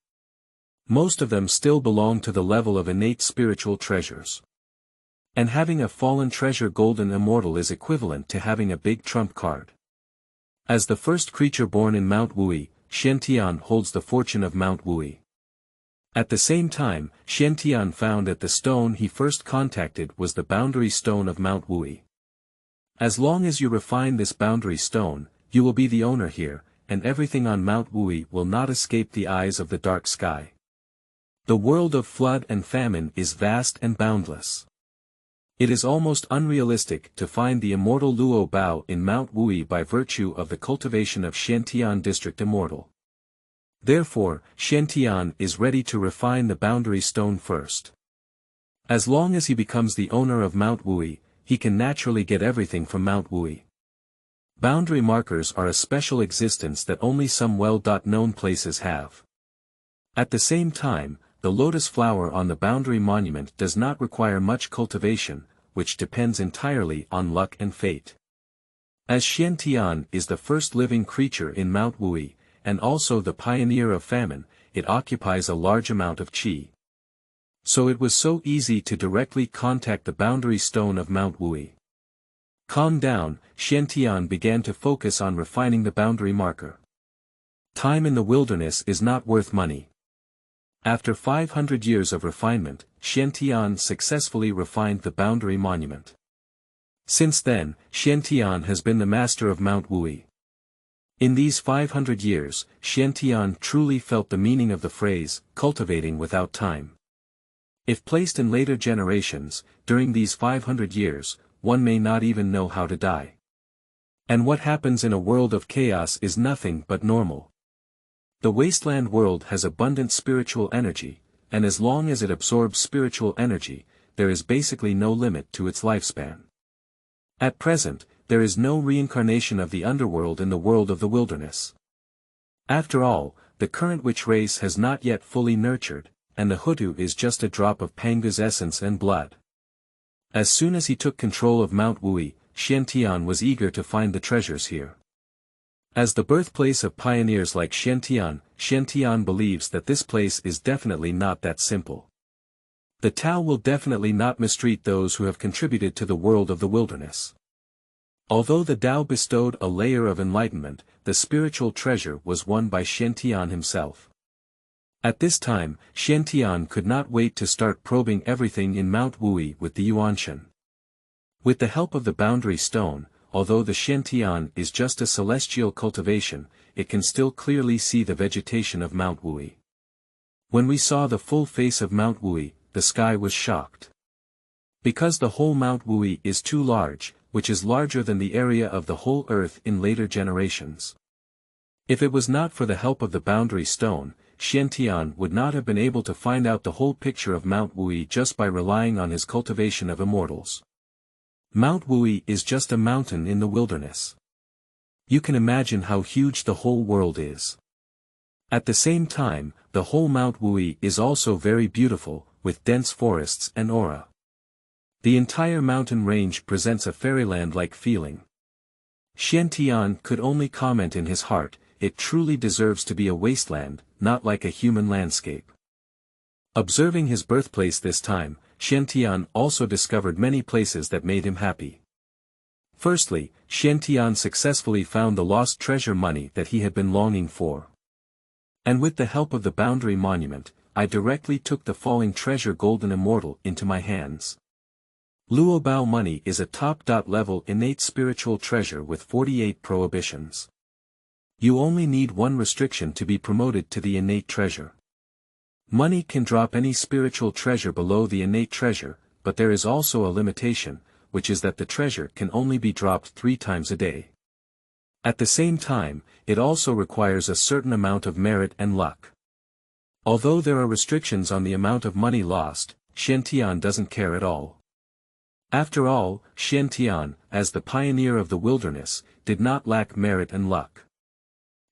Speaker 1: Most of them still belong to the level of innate spiritual treasures. And having a fallen treasure golden immortal is equivalent to having a big trump card. As the first creature born in Mount Wuyi, Xuantian holds the fortune of Mount Wuyi. At the same time, Xuantian found that the stone he first contacted was the boundary stone of Mount Wuyi. As long as you refine this boundary stone, you will be the owner here, and everything on Mount Wuyi will not escape the eyes of the dark sky. The world of flood and famine is vast and boundless. It is almost unrealistic to find the immortal Luo Bao in Mount Wuyi by virtue of the cultivation of Xuantian district immortal. Therefore, Xuantian is ready to refine the boundary stone first. As long as he becomes the owner of Mount Wuyi, he can naturally get everything from Mount Wuyi. Boundary markers are a special existence that only some well-known places have. At the same time, the lotus flower on the boundary monument does not require much cultivation, which depends entirely on luck and fate. As Xuantian is the first living creature in Mount Wuyi, and also the pioneer of famine, it occupies a large amount of qi. So it was so easy to directly contact the boundary stone of Mount Wuyi. Calmed down, Xuantian began to focus on refining the boundary marker. Time in the wilderness is not worth money. After 500 years of refinement, Xuantian successfully refined the boundary monument. Since then, Xuantian has been the master of Mount Wuyi. In these 500 years, Xuantian truly felt the meaning of the phrase, cultivating without time. If placed in later generations, during these 500 years, one may not even know how to die. And what happens in a world of chaos is nothing but normal. The wasteland world has abundant spiritual energy, and as long as it absorbs spiritual energy, there is basically no limit to its lifespan. At present, there is no reincarnation of the underworld in the world of the wilderness. After all, the current witch race has not yet fully nurtured, and the Hutu is just a drop of Pangu's essence and blood. As soon as he took control of Mount Wuyi, Xuantian was eager to find the treasures here. As the birthplace of pioneers like Xuantian, Xuantian believes that this place is definitely not that simple. The Tao will definitely not mistreat those who have contributed to the world of the wilderness. Although the Tao bestowed a layer of enlightenment, the spiritual treasure was won by Xuantian himself. At this time, Xuantian could not wait to start probing everything in Mount Wuyi with the Yuanshan. With the help of the boundary stone, although the Xuantian is just a celestial cultivation, it can still clearly see the vegetation of Mount Wuyi. When we saw the full face of Mount Wuyi, the sky was shocked. Because the whole Mount Wuyi is too large, which is larger than the area of the whole earth in later generations. If it was not for the help of the boundary stone, Xuantian would not have been able to find out the whole picture of Mount Wuyi just by relying on his cultivation of immortals. Mount Wuyi is just a mountain in the wilderness. You can imagine how huge the whole world is. At the same time, the whole Mount Wuyi is also very beautiful, with dense forests and aura. The entire mountain range presents a fairyland-like feeling. Xuantian could only comment in his heart, it truly deserves to be a wasteland, not like a human landscape. Observing his birthplace this time, Xuantian also discovered many places that made him happy. Firstly, Xuantian successfully found the lost treasure money that he had been longing for. And with the help of the boundary monument, I directly took the falling treasure golden immortal into my hands. Luobao money is a top-level innate spiritual treasure with 48 prohibitions. You only need one restriction to be promoted to the innate treasure. Money can drop any spiritual treasure below the innate treasure, but there is also a limitation, which is that the treasure can only be dropped 3 times a day. At the same time, it also requires a certain amount of merit and luck. Although there are restrictions on the amount of money lost, Xiantian doesn't care at all. After all, Xiantian, as the pioneer of the wilderness, did not lack merit and luck.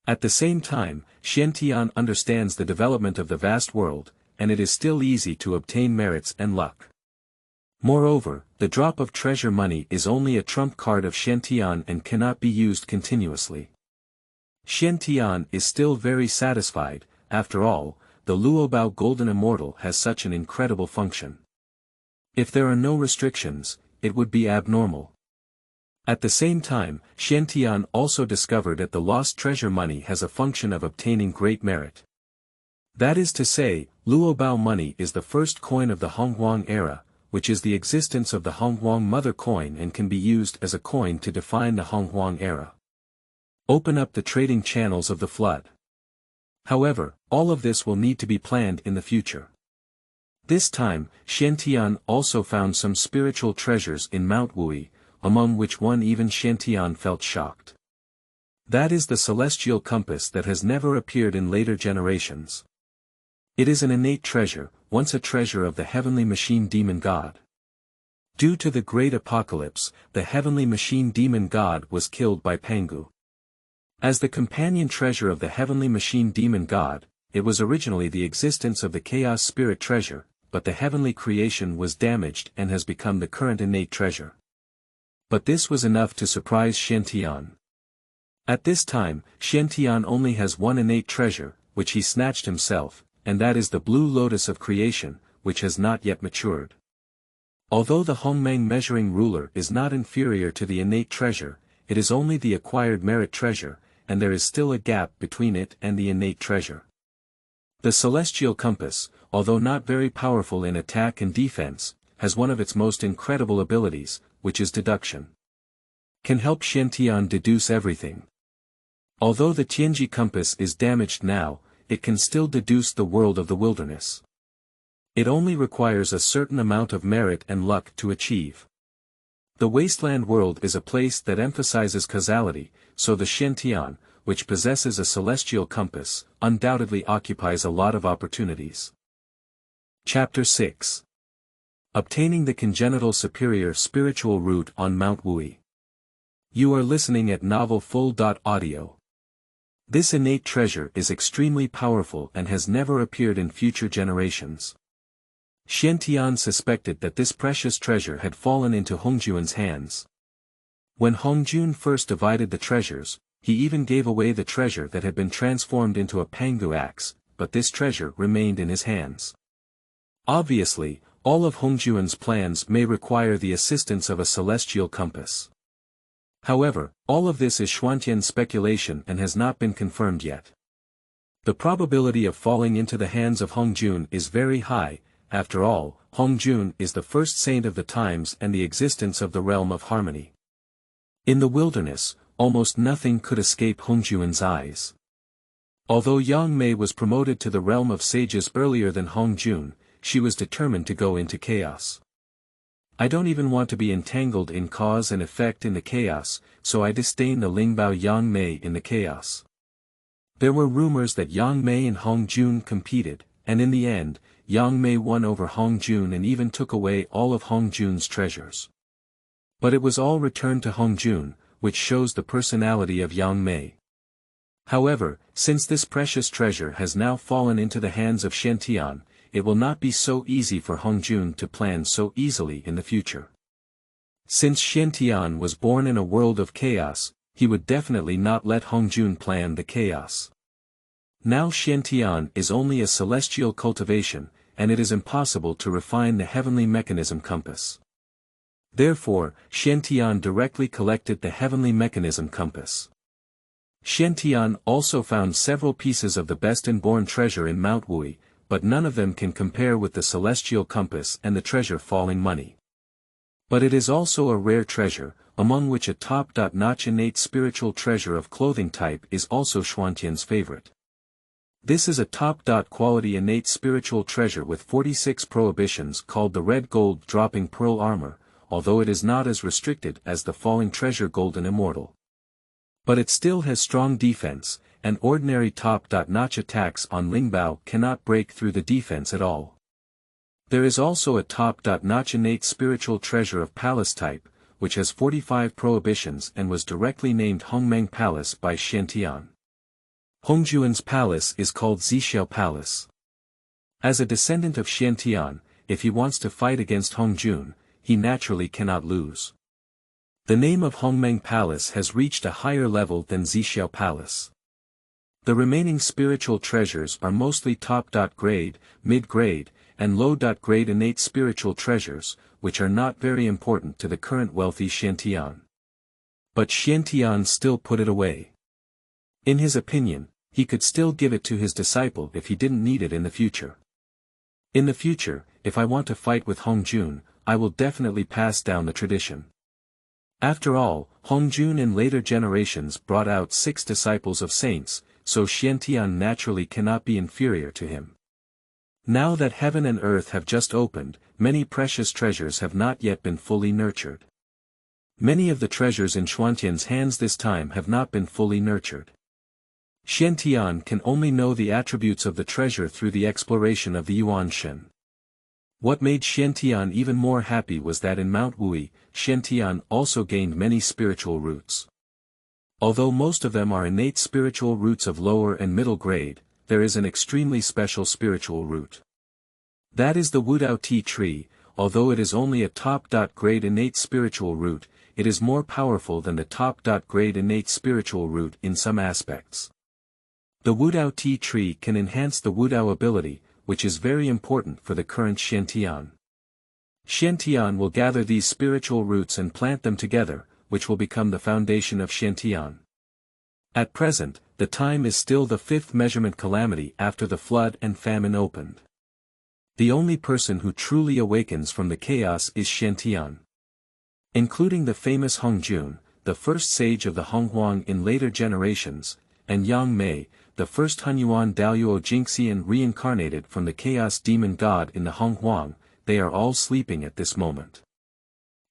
Speaker 1: At the same time, Xiantian understands the development of the vast world, and it is still easy to obtain merits and luck. Moreover, the drop of treasure money is only a trump card of Xiantian and cannot be used continuously. Xiantian is still very satisfied. After all, the Luobao Golden Immortal has such an incredible function. If there are no restrictions, it would be abnormal. At the same time, Xiantian also discovered that the lost treasure money has a function of obtaining great merit. That is to say, Luobao money is the first coin of the Honghuang era, which is the existence of the Honghuang mother coin and can be used as a coin to define the Honghuang era. Open up the trading channels of the flood. However, all of this will need to be planned in the future. This time, Xiantian also found some spiritual treasures in Mount Wuyi, among which one even Xiantian felt shocked. That is the celestial compass that has never appeared in later generations. It is an innate treasure, once a treasure of the heavenly machine demon god. Due to the great apocalypse, the heavenly machine demon god was killed by Pangu. As the companion treasure of the heavenly machine demon god, it was originally the existence of the chaos spirit treasure, but the heavenly creation was damaged and has become the current innate treasure. But this was enough to surprise Xiantian. At this time, Xiantian only has one innate treasure, which he snatched himself, and that is the blue lotus of creation, which has not yet matured. Although the Hongmeng measuring ruler is not inferior to the innate treasure, it is only the acquired merit treasure, and there is still a gap between it and the innate treasure. The celestial compass, although not very powerful in attack and defense, has one of its most incredible abilities, which is deduction. Can help Xiantian deduce everything. Although the Tianji compass is damaged now, it can still deduce the world of the wilderness. It only requires a certain amount of merit and luck to achieve. The wasteland world is a place that emphasizes causality, so the Xiantian, which possesses a celestial compass, undoubtedly occupies a lot of opportunities. Chapter 6. Obtaining the congenital superior spiritual root on Mount Wuyi. You are listening at novelfull.audio. This innate treasure is extremely powerful and has never appeared in future generations. Xiantian suspected that this precious treasure had fallen into Hongjun's hands. When Hongjun first divided the treasures, he even gave away the treasure that had been transformed into a Pangu axe, but this treasure remained in his hands. Obviously, all of Hongjun's plans may require the assistance of a celestial compass. However, all of this is Xuantian's speculation and has not been confirmed yet. The probability of falling into the hands of Hongjun is very high. After all, Hongjun is the first saint of the times and the existence of the realm of harmony. In the wilderness, almost nothing could escape Hongjun's eyes. Although Yang Mei was promoted to the realm of sages earlier than Hongjun, she was determined to go into chaos. I don't even want to be entangled in cause and effect in the chaos, so I disdain the Lingbao Yang Mei in the chaos. There were rumors that Yang Mei and Hongjun competed, and in the end, Yang Mei won over Hongjun and even took away all of Hongjun's treasures. But it was all returned to Hongjun, which shows the personality of Yang Mei. However, since this precious treasure has now fallen into the hands of Xiantian, it will not be so easy for Hongjun to plan so easily in the future. Since Xiantian was born in a world of chaos, he would definitely not let Hongjun plan the chaos. Now Xiantian is only a celestial cultivation, and it is impossible to refine the heavenly mechanism compass. Therefore, Xiantian directly collected the heavenly mechanism compass. Xiantian also found several pieces of the best inborn treasure in Mount Wuyi, but none of them can compare with the celestial compass and the treasure falling money. But it is also a rare treasure, among which a top-notch innate spiritual treasure of clothing type is also Xuantian's favorite. This is a top-quality innate spiritual treasure with 46 prohibitions called the red gold dropping pearl armor, although it is not as restricted as the falling treasure golden immortal. But it still has strong defense, and ordinary top-notch attacks on Lingbao cannot break through the defense at all. There is also a top-notch innate spiritual treasure of palace type, which has 45 prohibitions and was directly named Hongmeng Palace by Xiantian. Hongjuan's palace is called Zixiao Palace. As a descendant of Xiantian, if he wants to fight against Hongjun, he naturally cannot lose. The name of Hongmeng Palace has reached a higher level than Zixiao Palace. The remaining spiritual treasures are mostly top-grade, mid-grade, and low-grade innate spiritual treasures, which are not very important to the current wealthy Xiantian. But Xiantian still put it away. In his opinion, he could still give it to his disciple if he didn't need it in the future. In the future, if I want to fight with Hongjun, I will definitely pass down the tradition. After all, Hongjun in later generations brought out 6 disciples of saints, so Xiantian naturally cannot be inferior to him. Now that heaven and earth have just opened, many precious treasures have not yet been fully nurtured. Many of the treasures in Xuantian's hands this time have not been fully nurtured. Xiantian can only know the attributes of the treasure through the exploration of the Yuanshen. What made Xiantian even more happy was that in Mount Wuyi, Xiantian also gained many spiritual roots. Although most of them are innate spiritual roots of lower and middle grade, there is an extremely special spiritual root. That is the Wudao Tea tree. Although it is only a top-grade innate spiritual root, it is more powerful than the top-grade innate spiritual root in some aspects. The Wudao Tea tree can enhance the Wudao ability, which is very important for the current Xiantian. Xiantian will gather these spiritual roots and plant them together, which will become the foundation of Xiantian. At present, the time is still the 5th measurement calamity after the flood and famine opened. The only person who truly awakens from the chaos is Xiantian. Including the famous Hongjun, the first sage of the Honghuang in later generations, and Yang Mei, the first Hunyuan Daluo Jinxian reincarnated from the chaos demon god in the Honghuang, they are all sleeping at this moment.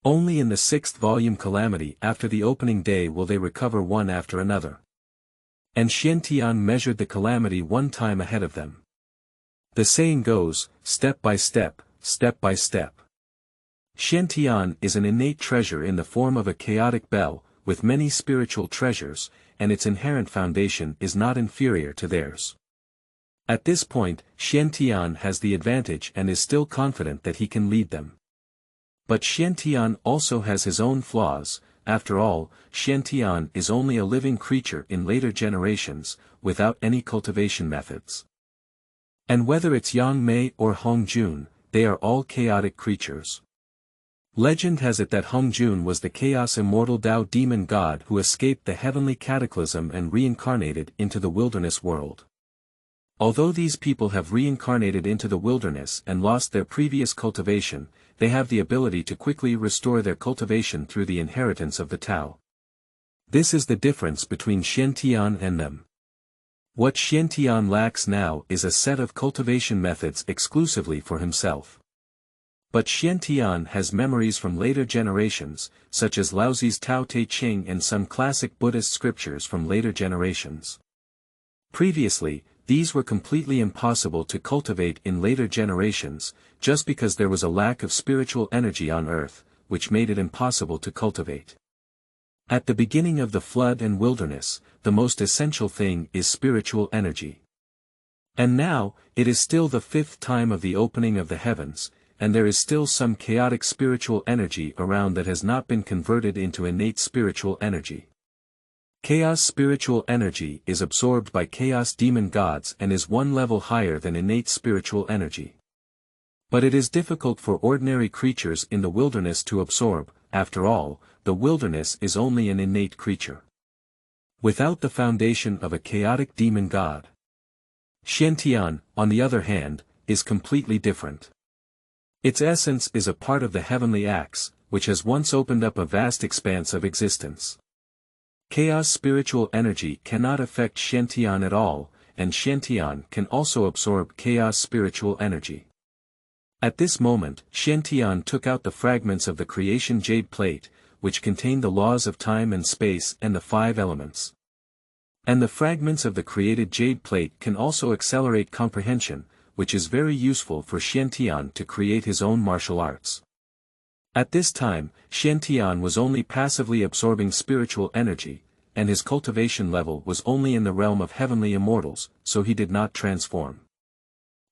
Speaker 1: Only in the 6th volume calamity after the opening day will they recover one after another. And Xiantian measured the calamity one time ahead of them. The saying goes, step by step, step by step. Xiantian is an innate treasure in the form of a chaotic bell, with many spiritual treasures, and its inherent foundation is not inferior to theirs. At this point, Xiantian has the advantage and is still confident that he can lead them. But Xiantian also has his own flaws. After all, Xiantian is only a living creature in later generations, without any cultivation methods. And whether it's Yang Mei or Hongjun, they are all chaotic creatures. Legend has it that Hongjun was the chaos immortal Tao demon god who escaped the heavenly cataclysm and reincarnated into the wilderness world. Although these people have reincarnated into the wilderness and lost their previous cultivation, they have the ability to quickly restore their cultivation through the inheritance of the Tao. This is the difference between Xiantian and them. What Xiantian lacks now is a set of cultivation methods exclusively for himself. But Xiantian has memories from later generations, such as Laozi's Tao Te Ching and some classic Buddhist scriptures from later generations. Previously, these were completely impossible to cultivate in later generations, just because there was a lack of spiritual energy on earth, which made it impossible to cultivate. At the beginning of the flood and wilderness, the most essential thing is spiritual energy. And now, it is still the 5th time of the opening of the heavens, and there is still some chaotic spiritual energy around that has not been converted into innate spiritual energy. Chaos spiritual energy is absorbed by chaos demon gods and is one level higher than innate spiritual energy. But it is difficult for ordinary creatures in the wilderness to absorb. After all, the wilderness is only an innate creature. Without the foundation of a chaotic demon god. Xiantian, on the other hand, is completely different. Its essence is a part of the heavenly axe, which has once opened up a vast expanse of existence. Chaos spiritual energy cannot affect Xiantian at all, and Xiantian can also absorb chaos spiritual energy. At this moment, Xiantian took out the fragments of the creation jade plate, which contained the laws of time and space and the 5 elements. And the fragments of the created jade plate can also accelerate comprehension, which is very useful for Xiantian to create his own martial arts. At this time, Xiantian was only passively absorbing spiritual energy, and his cultivation level was only in the realm of heavenly immortals, so he did not transform.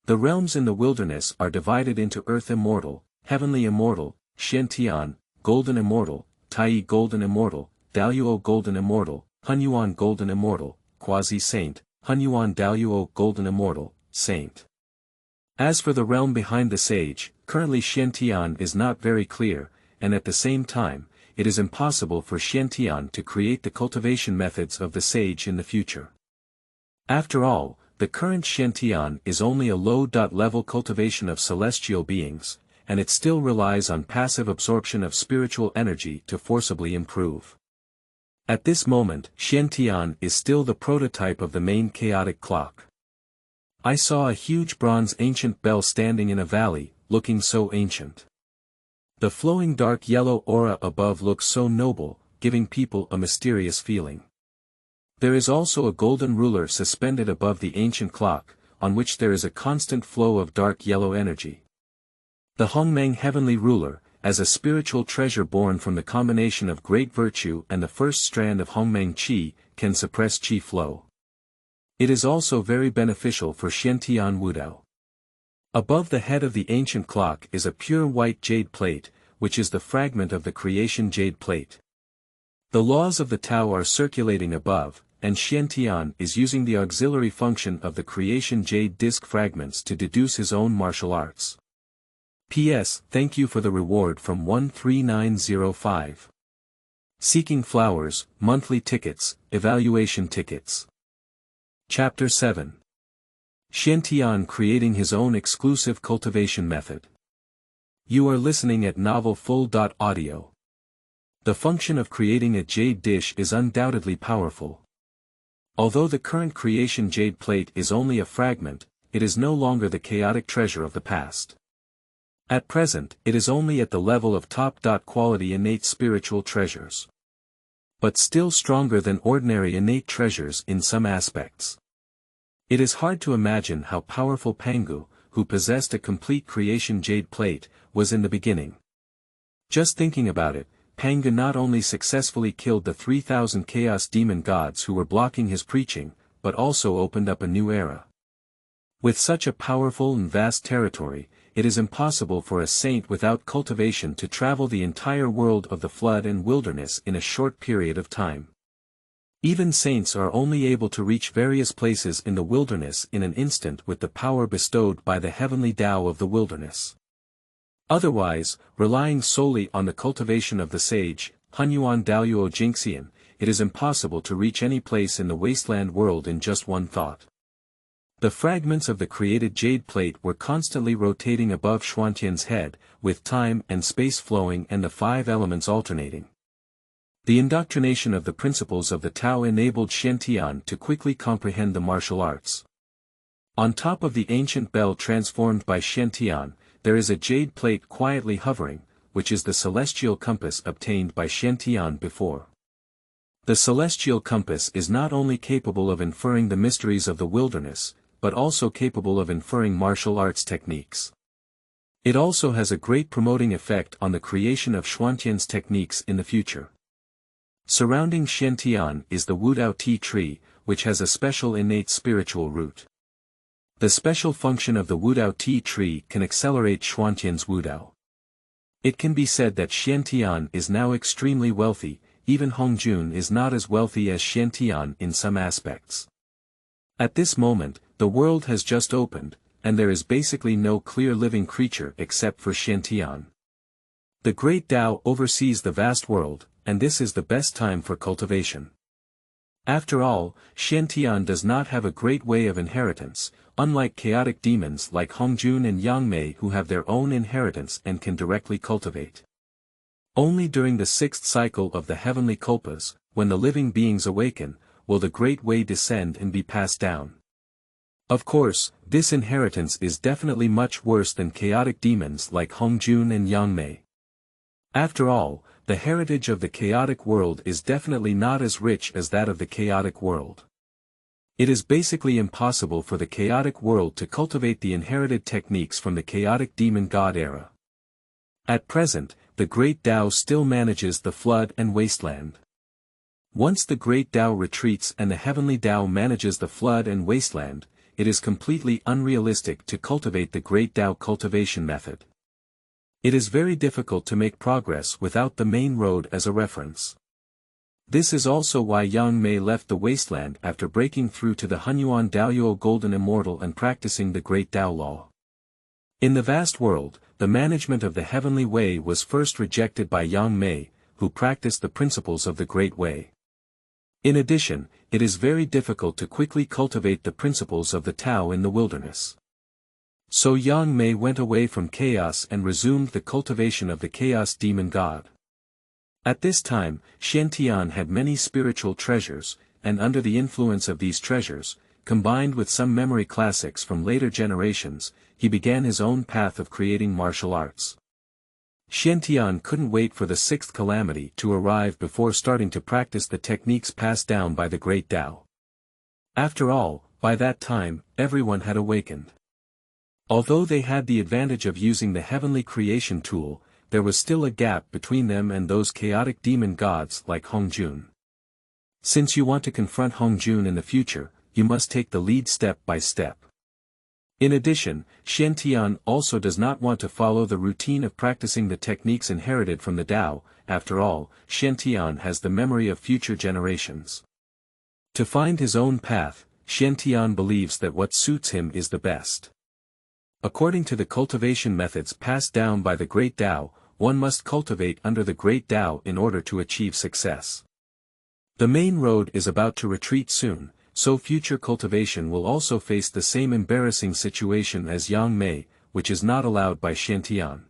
Speaker 1: The realms in the wilderness are divided into Earth Immortal, Heavenly Immortal, Xiantian, Golden Immortal, Taiyi Golden Immortal, Daluo Golden Immortal, Hunyuan Golden Immortal, Quasi-Saint, Hunyuan Daluo Golden Immortal, Saint. As for the realm behind the sage, currently Xiantian is not very clear, and at the same time, it is impossible for Xiantian to create the cultivation methods of the sage in the future. After all, the current Xiantian is only a low-level cultivation of celestial beings, and it still relies on passive absorption of spiritual energy to forcibly improve. At this moment, Xiantian is still the prototype of the main chaotic clock. I saw a huge bronze ancient bell standing in a valley, looking so ancient. The flowing dark yellow aura above looks so noble, giving people a mysterious feeling. There is also a golden ruler suspended above the ancient clock, on which there is a constant flow of dark yellow energy. The Hongmeng heavenly ruler, as a spiritual treasure born from the combination of great virtue and the first strand of Hongmeng Qi, can suppress Qi flow. It is also very beneficial for Xiantian Wudao. Above the head of the ancient clock is a pure white jade plate, which is the fragment of the creation jade plate. The laws of the Tao are circulating above, and Xiantian is using the auxiliary function of the creation jade disc fragments to deduce his own martial arts. P.S. Thank you for the reward from 13905. Seeking Flowers, Monthly Tickets, Evaluation Tickets. Chapter 7. Xiantian creating his own exclusive cultivation method. You are listening at novelfull.audio. The function of creating a jade dish is undoubtedly powerful. Although the current creation jade plate is only a fragment, it is no longer the chaotic treasure of the past. At present, it is only at the level of top-quality innate spiritual treasures. But still stronger than ordinary innate treasures in some aspects. It is hard to imagine how powerful Pangu, who possessed a complete creation jade plate, was in the beginning. Just thinking about it, Pangu not only successfully killed the 3,000 chaos demon gods who were blocking his preaching, but also opened up a new era. With such a powerful and vast territory, it is impossible for a saint without cultivation to travel the entire world of the flood and wilderness in a short period of time. Even saints are only able to reach various places in the wilderness in an instant with the power bestowed by the heavenly Tao of the wilderness. Otherwise, relying solely on the cultivation of the sage, Hunyuan Daluo Jinxian, it is impossible to reach any place in the wasteland world in just one thought. The fragments of the created jade plate were constantly rotating above Xuantian's head, with time and space flowing and the 5 elements alternating. The indoctrination of the principles of the Tao enabled Xiantian to quickly comprehend the martial arts. On top of the ancient bell transformed by Xiantian, there is a jade plate quietly hovering, which is the celestial compass obtained by Xiantian before. The celestial compass is not only capable of inferring the mysteries of the wilderness, but also capable of inferring martial arts techniques. It also has a great promoting effect on the creation of Xuantian's techniques in the future. Surrounding Xiantian is the Wudao tea tree, which has a special innate spiritual root. The special function of the Wudao tea tree can accelerate Xuantian's Wudao. It can be said that Xiantian is now extremely wealthy, even Hongjun is not as wealthy as Xiantian in some aspects. At this moment, the world has just opened, and there is basically no clear living creature except for Xiantian. The great Tao oversees the vast world, and this is the best time for cultivation. After all, Xiantian does not have a great way of inheritance, unlike chaotic demons like Hongjun and Yangmei who have their own inheritance and can directly cultivate. Only during the 6th cycle of the heavenly Kalpas, when the living beings awaken, will the great way descend and be passed down. Of course, this inheritance is definitely much worse than chaotic demons like Hongjun and Yangmei. After all, the heritage of the chaotic world is definitely not as rich as that of the chaotic world. It is basically impossible for the chaotic world to cultivate the inherited techniques from the chaotic demon god era. At present, the Great Tao still manages the flood and wasteland. Once the Great Tao retreats and the Heavenly Tao manages the flood and wasteland, it is completely unrealistic to cultivate the Great Tao cultivation method. It is very difficult to make progress without the main road as a reference. This is also why Yang Mei left the wasteland after breaking through to the Hunyuan Daluo Golden Immortal and practicing the Great Tao Law. In the vast world, the management of the Heavenly Way was first rejected by Yang Mei, who practiced the principles of the Great Way. In addition, it is very difficult to quickly cultivate the principles of the Tao in the wilderness. So Yang Mei went away from chaos and resumed the cultivation of the chaos demon god. At this time, Xiantian had many spiritual treasures, and under the influence of these treasures, combined with some memory classics from later generations, he began his own path of creating martial arts. Xiantian couldn't wait for the sixth calamity to arrive before starting to practice the techniques passed down by the Great Tao. After all, by that time, everyone had awakened. Although they had the advantage of using the heavenly creation tool, there was still a gap between them and those chaotic demon gods like Hongjun. Since you want to confront Hongjun in the future, you must take the lead step by step. In addition, Xiantian also does not want to follow the routine of practicing the techniques inherited from the Tao. After all, Xiantian has the memory of future generations. To find his own path, Xiantian believes that what suits him is the best. According to the cultivation methods passed down by the Great Tao, one must cultivate under the Great Tao in order to achieve success. The main road is about to retreat soon, so future cultivation will also face the same embarrassing situation as Yang Mei, which is not allowed by Xiantian.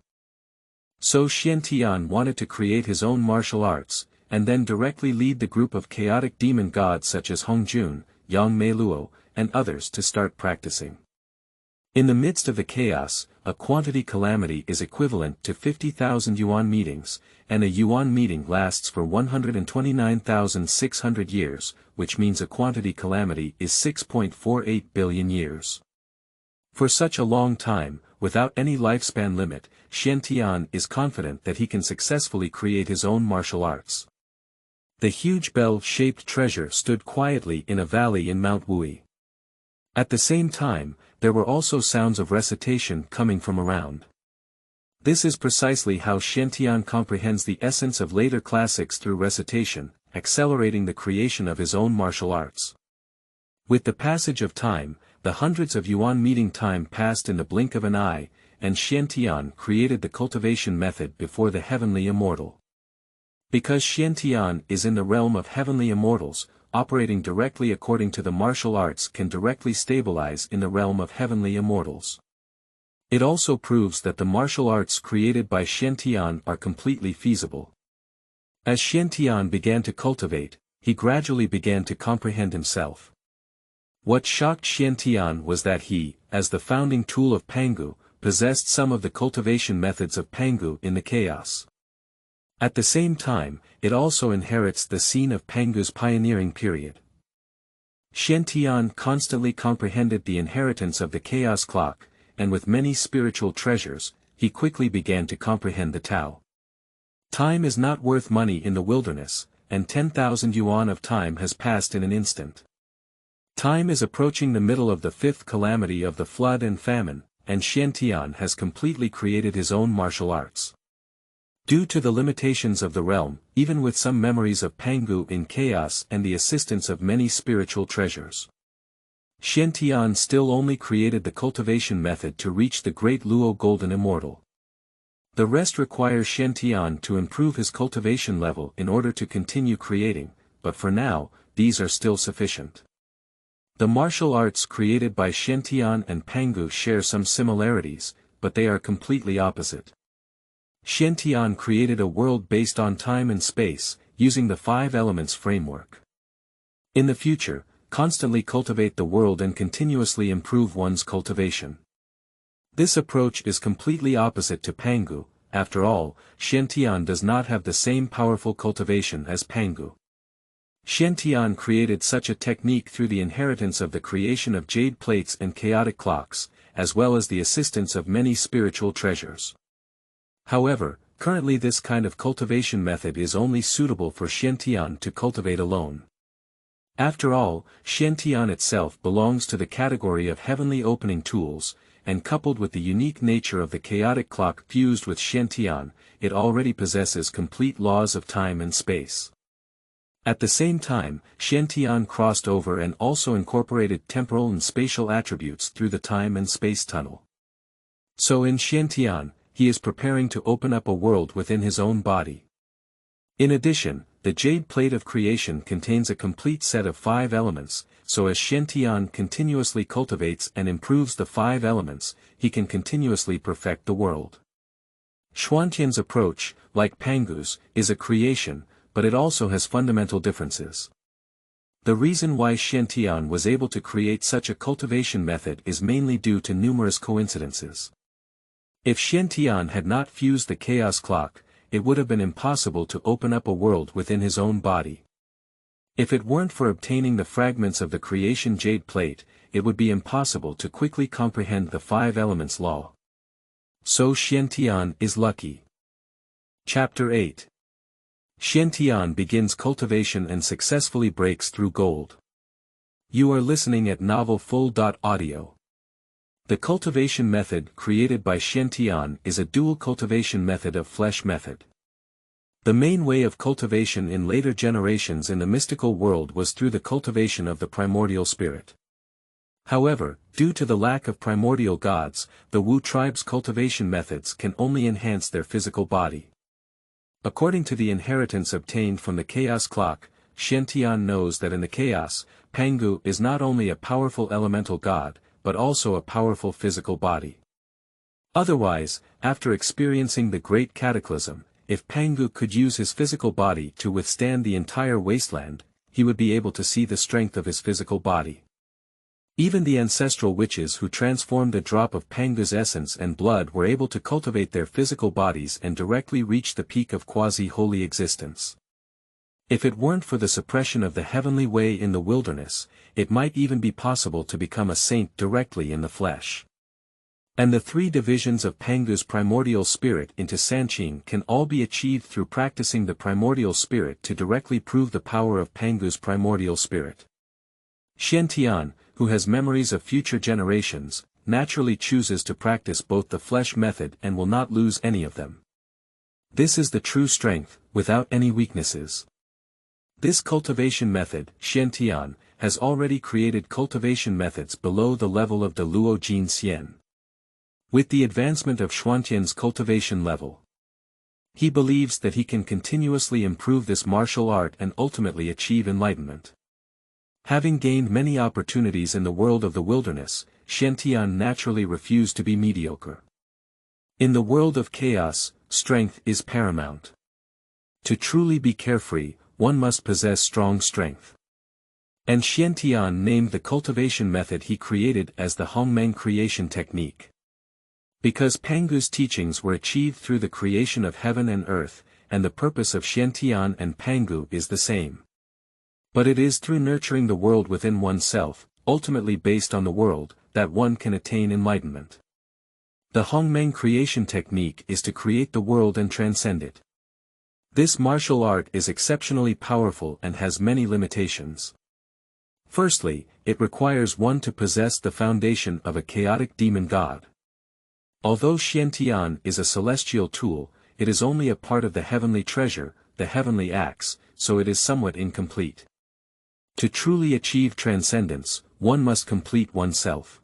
Speaker 1: So Xiantian wanted to create his own martial arts, and then directly lead the group of chaotic demon gods such as Hongjun, Yang Mei Luo, and others to start practicing. In the midst of the chaos, a quantity calamity is equivalent to 50,000 yuan meetings, and a yuan meeting lasts for 129,600 years, which means a quantity calamity is 6.48 billion years. For such a long time, without any lifespan limit, Xiantian is confident that he can successfully create his own martial arts. The huge bell-shaped treasure stood quietly in a valley in Mount Wuyi. At the same time, there were also sounds of recitation coming from around. This is precisely how Xiantian comprehends the essence of later classics through recitation, accelerating the creation of his own martial arts. With the passage of time, the hundreds of yuan meeting time passed in the blink of an eye, and Xiantian created the cultivation method before the heavenly immortal. Because Xiantian is in the realm of heavenly immortals, operating directly according to the martial arts can directly stabilize in the realm of heavenly immortals. It also proves that the martial arts created by Xiantian are completely feasible. As Xiantian began to cultivate, he gradually began to comprehend himself. What shocked Xiantian was that he, as the founding tool of Pangu, possessed some of the cultivation methods of Pangu in the chaos. At the same time, it also inherits the scene of Pangu's pioneering period. Xiantian constantly comprehended the inheritance of the Chaos Clock, and with many spiritual treasures, he quickly began to comprehend the Tao. Time is not worth money in the wilderness, and 10,000 yuan of time has passed in an instant. Time is approaching the middle of the fifth calamity of the flood and famine, and Xiantian has completely created his own martial arts. Due to the limitations of the realm, even with some memories of Pangu in chaos and the assistance of many spiritual treasures, Xiantian still only created the cultivation method to reach the Great Luo Golden Immortal. The rest requires Xiantian to improve his cultivation level in order to continue creating, but for now, these are still sufficient. The martial arts created by Xiantian and Pangu share some similarities, but they are completely opposite. Xiantian created a world based on time and space, using the 5 elements framework. In the future, constantly cultivate the world and continuously improve one's cultivation. This approach is completely opposite to Pangu. After all, Xiantian does not have the same powerful cultivation as Pangu. Xiantian created such a technique through the inheritance of the creation of jade plates and chaotic clocks, as well as the assistance of many spiritual treasures. However, currently this kind of cultivation method is only suitable for Xiantian to cultivate alone. After all, Xiantian itself belongs to the category of heavenly opening tools, and coupled with the unique nature of the chaotic clock fused with Xiantian, it already possesses complete laws of time and space. At the same time, Xiantian crossed over and also incorporated temporal and spatial attributes through the time and space tunnel. So in Xiantian, he is preparing to open up a world within his own body. In addition, the jade plate of creation contains a complete set of 5 elements, so as Xiantian continuously cultivates and improves the 5 elements, he can continuously perfect the world. Xuantian's approach, like Pangu's, is a creation, but it also has fundamental differences. The reason why Xiantian was able to create such a cultivation method is mainly due to numerous coincidences. If Xiantian had not fused the chaos clock, it would have been impossible to open up a world within his own body. If it weren't for obtaining the fragments of the creation jade plate, it would be impossible to quickly comprehend the 5 elements law. So Xiantian is lucky. Chapter 8. Xiantian begins cultivation and successfully breaks through gold. You are listening at novelfull.audio. The cultivation method created by Xiantian is a dual cultivation method of flesh method. The main way of cultivation in later generations in the mystical world was through the cultivation of the primordial spirit. However, due to the lack of primordial gods, the Wu tribe's cultivation methods can only enhance their physical body. According to the inheritance obtained from the chaos clock, Xiantian knows that in the chaos, Pangu is not only a powerful elemental god, but also a powerful physical body. Otherwise, after experiencing the great cataclysm, if Pangu could use his physical body to withstand the entire wasteland, he would be able to see the strength of his physical body. Even the ancestral witches who transformed a drop of Pangu's essence and blood were able to cultivate their physical bodies and directly reach the peak of quasi-holy existence. If it weren't for the suppression of the heavenly way in the wilderness, it might even be possible to become a saint directly in the flesh. And the 3 divisions of Pangu's primordial spirit into Sanqing can all be achieved through practicing the primordial spirit to directly prove the power of Pangu's primordial spirit. Xiantian, who has memories of future generations, naturally chooses to practice both the flesh method and will not lose any of them. This is the true strength, without any weaknesses. This cultivation method, Xiantian, has already created cultivation methods below the level of Daluo Jinxian. With the advancement of Xuantian's cultivation level, he believes that he can continuously improve this martial art and ultimately achieve enlightenment. Having gained many opportunities in the world of the wilderness, Xiantian naturally refused to be mediocre. In the world of chaos, strength is paramount. To truly be carefree, one must possess strong strength. And Xiantian named the cultivation method he created as the Hongmeng creation technique. Because Pangu's teachings were achieved through the creation of heaven and earth, and the purpose of Xiantian and Pangu is the same. But it is through nurturing the world within oneself, ultimately based on the world, that one can attain enlightenment. The Hongmeng creation technique is to create the world and transcend it. This martial art is exceptionally powerful and has many limitations. Firstly, it requires one to possess the foundation of a chaotic demon god. Although Xiantian is a celestial tool, it is only a part of the heavenly treasure, the heavenly axe, so it is somewhat incomplete. To truly achieve transcendence, one must complete oneself.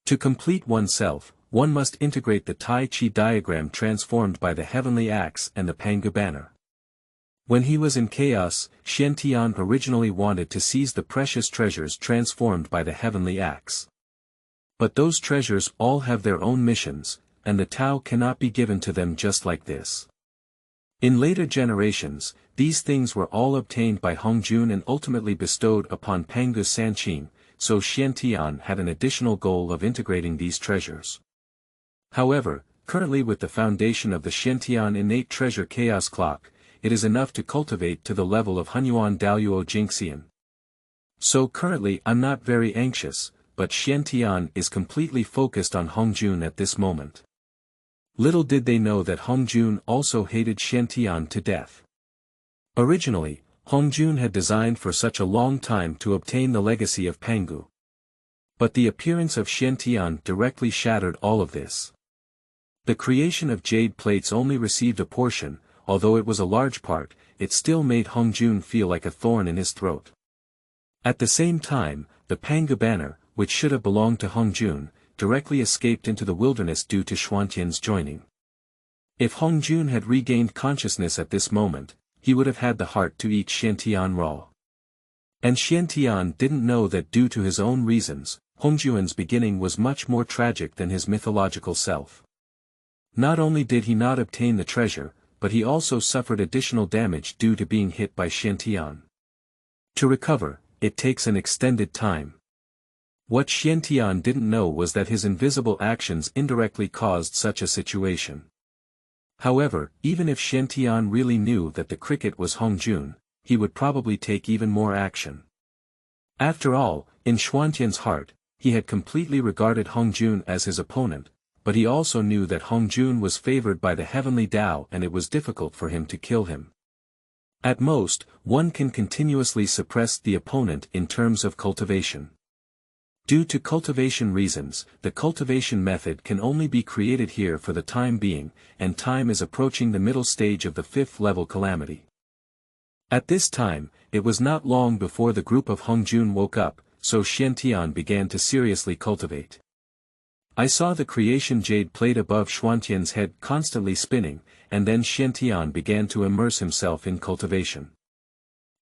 Speaker 1: To complete oneself, one must integrate the Tai Chi diagram transformed by the heavenly axe and the Pangu Banner. When he was in chaos, Xiantian originally wanted to seize the precious treasures transformed by the heavenly axe. But those treasures all have their own missions, and the Tao cannot be given to them just like this. In later generations, these things were all obtained by Hongjun and ultimately bestowed upon Pangu Banner, so Xiantian had an additional goal of integrating these treasures. However, currently with the foundation of the Xiantian innate treasure Chaos Clock, it is enough to cultivate to the level of Hunyuan Daluo Jinxian. So currently I'm not very anxious, but Xiantian is completely focused on Hongjun at this moment. Little did they know that Hongjun also hated Xiantian to death. Originally, Hongjun had designed for such a long time to obtain the legacy of Pangu. But the appearance of Xiantian directly shattered all of this. The creation of jade plates only received a portion, although it was a large part, it still made Hongjun feel like a thorn in his throat. At the same time, the Pangu Banner, which should have belonged to Hongjun, directly escaped into the wilderness due to Xuantian's joining. If Hongjun had regained consciousness at this moment, he would have had the heart to eat Xiantian raw. And Xiantian didn't know that due to his own reasons, Hongjun's beginning was much more tragic than his mythological self. Not only did he not obtain the treasure, but he also suffered additional damage due to being hit by Xiantian. To recover, it takes an extended time. What Xiantian didn't know was that his invisible actions indirectly caused such a situation. However, even if Xiantian really knew that the cricket was Hongjun, he would probably take even more action. After all, in Xuantian's heart, he had completely regarded Hongjun as his opponent, but he also knew that Hongjun was favored by the heavenly Tao and it was difficult for him to kill him. At most, one can continuously suppress the opponent in terms of cultivation. Due to cultivation reasons, the cultivation method can only be created here for the time being, and time is approaching the middle stage of the 5th level calamity. At this time, it was not long before the group of Hongjun woke up, so Xiantian began to seriously cultivate. I saw the creation jade plate above Xuantian's head constantly spinning, and then Xiantian began to immerse himself in cultivation.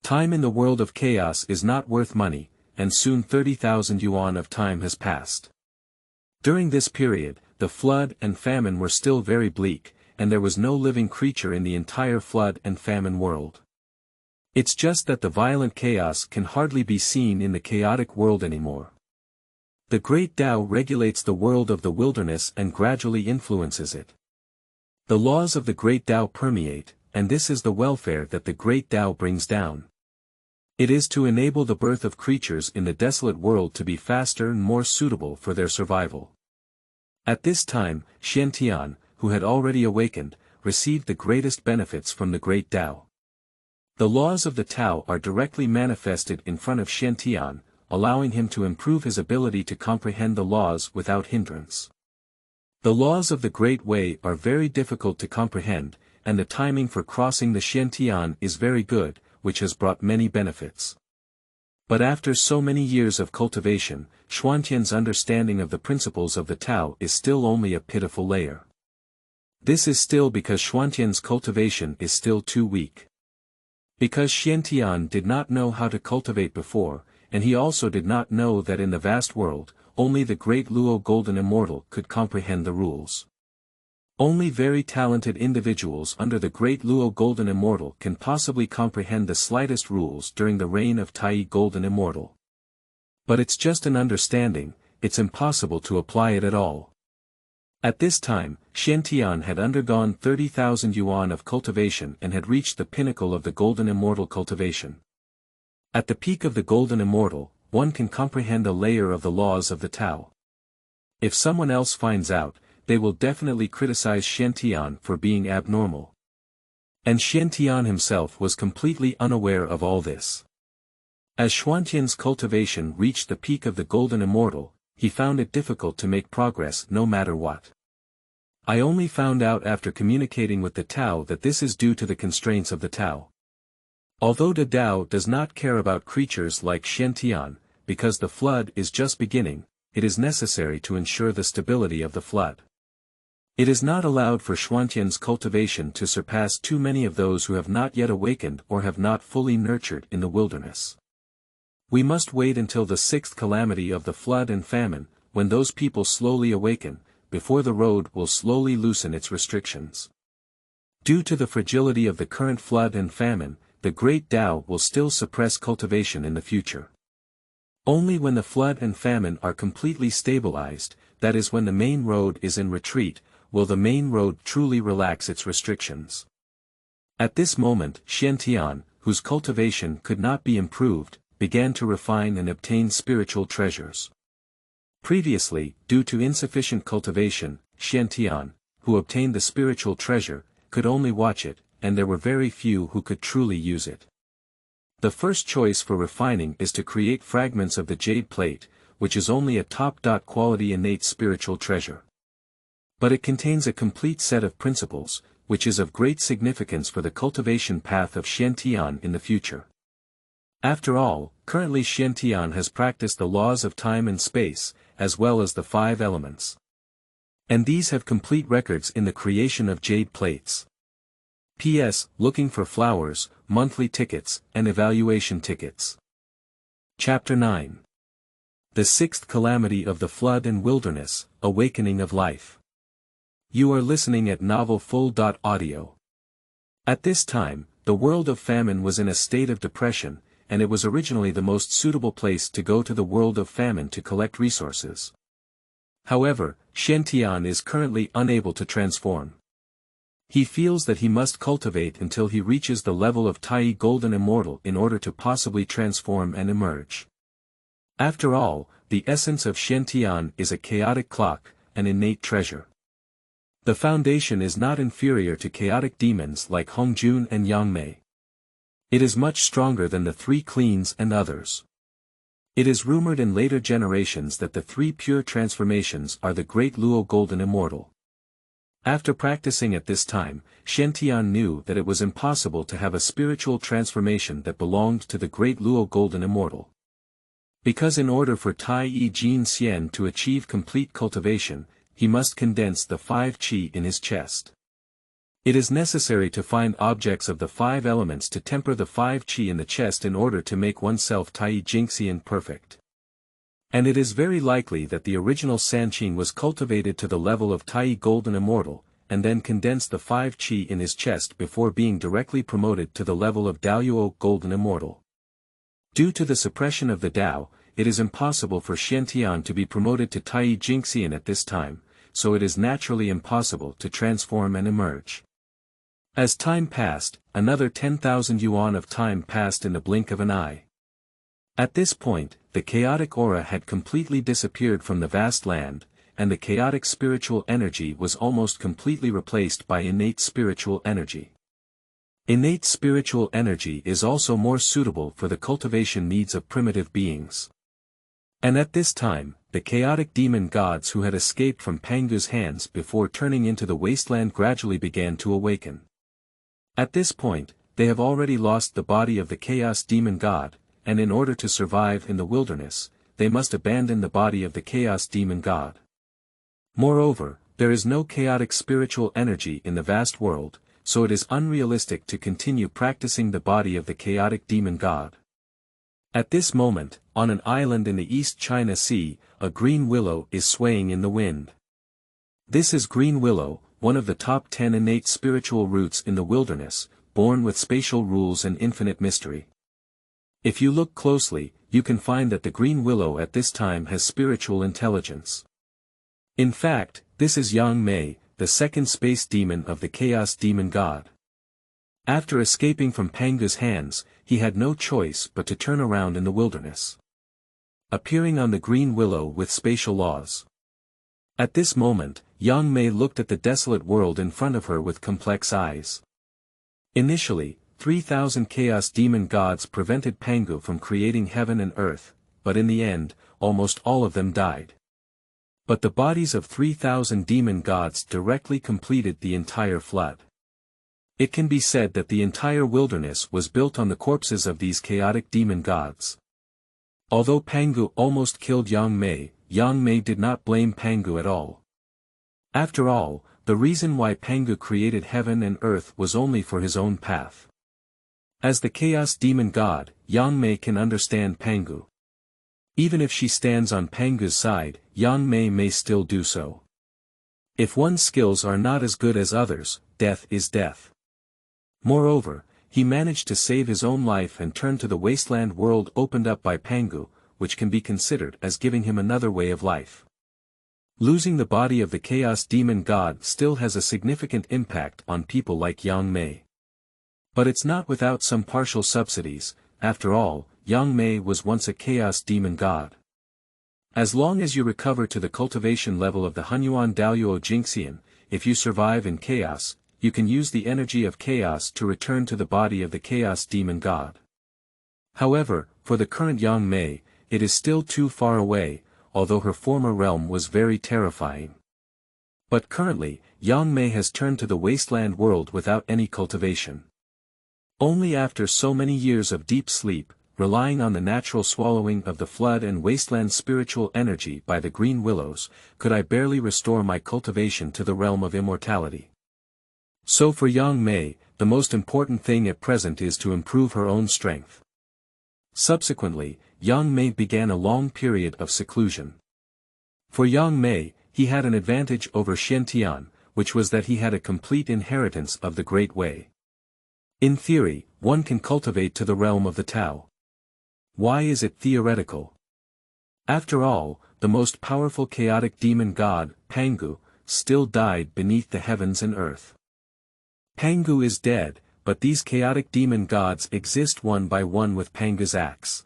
Speaker 1: Time in the world of chaos is not worth money, and soon 30,000 yuan of time has passed. During this period, the flood and famine were still very bleak, and there was no living creature in the entire flood and famine world. It's just that the violent chaos can hardly be seen in the chaotic world anymore. The Great Tao regulates the world of the wilderness and gradually influences it. The laws of the Great Tao permeate, and this is the welfare that the Great Tao brings down. It is to enable the birth of creatures in the desolate world to be faster and more suitable for their survival. At this time, Xiantian, who had already awakened, received the greatest benefits from the Great Tao. The laws of the Tao are directly manifested in front of Xiantian, allowing him to improve his ability to comprehend the laws without hindrance. The laws of the Great Way are very difficult to comprehend, and the timing for crossing the Xiantian is very good, which has brought many benefits. But after so many years of cultivation, Xuantian's understanding of the principles of the Tao is still only a pitiful layer. This is still because Xuantian's cultivation is still too weak. Because Xiantian did not know how to cultivate before, and he also did not know that in the vast world, only the great Luo Golden Immortal could comprehend the rules. Only very talented individuals under the great Luo Golden Immortal can possibly comprehend the slightest rules during the reign of Taiyi Golden Immortal. But it's just an understanding, it's impossible to apply it at all. At this time, Xiantian had undergone 30,000 yuan of cultivation and had reached the pinnacle of the Golden Immortal cultivation. At the peak of the Golden Immortal, one can comprehend a layer of the laws of the Tao. If someone else finds out, they will definitely criticize Xiantian for being abnormal. And Xiantian himself was completely unaware of all this. As Xuantian's cultivation reached the peak of the Golden Immortal, he found it difficult to make progress no matter what. I only found out after communicating with the Tao that this is due to the constraints of the Tao. Although the Tao does not care about creatures like Xiantian, because the flood is just beginning, it is necessary to ensure the stability of the flood. It is not allowed for Xuantian's cultivation to surpass too many of those who have not yet awakened or have not fully nurtured in the wilderness. We must wait until the 6th calamity of the flood and famine, when those people slowly awaken, before the road will slowly loosen its restrictions. Due to the fragility of the current flood and famine, the Great Tao will still suppress cultivation in the future. Only when the flood and famine are completely stabilized, that is when the main road is in retreat, will the main road truly relax its restrictions. At this moment Xiantian, whose cultivation could not be improved, began to refine and obtain spiritual treasures. Previously, due to insufficient cultivation, Xiantian, who obtained the spiritual treasure, could only watch it, and there were very few who could truly use it. The first choice for refining is to create fragments of the jade plate, which is only a top-quality innate spiritual treasure. But it contains a complete set of principles, which is of great significance for the cultivation path of Xiantian in the future. After all, currently Xiantian has practiced the laws of time and space, as well as the 5 elements. And these have complete records in the creation of jade plates. P.S. Looking for flowers, monthly tickets, and evaluation tickets. Chapter 9. The 6th Calamity of the Flood and Wilderness, Awakening of Life. You are listening at novelfull.audio. At this time, the world of famine was in a state of depression, and it was originally the most suitable place to go to the world of famine to collect resources. However, Xiantian is currently unable to transform. He feels that he must cultivate until he reaches the level of Taiyi Golden Immortal in order to possibly transform and emerge. After all, the essence of Xiantian is a chaotic clock, an innate treasure. The foundation is not inferior to chaotic demons like Hongjun and Yangmei. It is much stronger than the 3 cleans and others. It is rumored in later generations that the 3 pure transformations are the Great Luo Golden Immortal. After practicing at this time, Xiantian knew that it was impossible to have a spiritual transformation that belonged to the Great Luo Golden Immortal. Because in order for Taiyi Jinxian to achieve complete cultivation, he must condense the 5 qi in his chest. It is necessary to find objects of the 5 elements to temper the 5 qi in the chest in order to make oneself Taiyi Jinxian perfect. And it is very likely that the original Sanqing was cultivated to the level of Taiyi Golden Immortal, and then condensed the 5 qi in his chest before being directly promoted to the level of Daluo Golden Immortal. Due to the suppression of the Tao, it is impossible for Xiantian to be promoted to Taiyi Jinxian at this time, so it is naturally impossible to transform and emerge. As time passed, another 10,000 yuan of time passed in the blink of an eye. At this point, the chaotic aura had completely disappeared from the vast land, and the chaotic spiritual energy was almost completely replaced by innate spiritual energy. Innate spiritual energy is also more suitable for the cultivation needs of primitive beings. And at this time, the chaotic demon gods who had escaped from Pangu's hands before turning into the wasteland gradually began to awaken. At this point, they have already lost the body of the chaos demon god, and in order to survive in the wilderness, they must abandon the body of the chaos demon god. Moreover, there is no chaotic spiritual energy in the vast world, so it is unrealistic to continue practicing the body of the chaotic demon god. At this moment, on an island in the East China Sea, a green willow is swaying in the wind. This is green willow, one of the top 10 innate spiritual roots in the wilderness, born with spatial rules and infinite mystery. If you look closely, you can find that the green willow at this time has spiritual intelligence. In fact, this is Yang Mei, the second space demon of the chaos demon god. After escaping from Pangu's hands, he had no choice but to turn around in the wilderness, appearing on the green willow with spatial laws. At this moment, Yang Mei looked at the desolate world in front of her with complex eyes. Initially, 3,000 chaos demon gods prevented Pangu from creating heaven and earth, but in the end, almost all of them died. But the bodies of 3,000 demon gods directly completed the entire flood. It can be said that the entire wilderness was built on the corpses of these chaotic demon gods. Although Pangu almost killed Yang Mei did not blame Pangu at all. After all, the reason why Pangu created heaven and earth was only for his own path. As the chaos demon god, Yang Mei can understand Pangu. Even if she stands on Pangu's side, Yang Mei may still do so. If one's skills are not as good as others, death is death. Moreover, he managed to save his own life and turn to the wasteland world opened up by Pangu, which can be considered as giving him another way of life. Losing the body of the chaos demon god still has a significant impact on people like Yang Mei. But it's not without some partial subsidies. After all, Yang Mei was once a chaos demon god. As long as you recover to the cultivation level of the Hunyuan Daluo Jinxian, if you survive in chaos, you can use the energy of chaos to return to the body of the chaos demon god. However, for the current Yang Mei, it is still too far away, although her former realm was very terrifying. But currently, Yang Mei has turned to the wasteland world without any cultivation. Only after so many years of deep sleep, relying on the natural swallowing of the flood and wasteland spiritual energy by the green willows, could I barely restore my cultivation to the realm of immortality. So for Yang Mei, the most important thing at present is to improve her own strength. Subsequently, Yang Mei began a long period of seclusion. For Yang Mei, he had an advantage over Xiantian, which was that he had a complete inheritance of the Great Way. In theory, one can cultivate to the realm of the Tao. Why is it theoretical? After all, the most powerful chaotic demon god, Pangu, still died beneath the heavens and earth. Pangu is dead, but these chaotic demon gods exist one by one with Pangu's axe.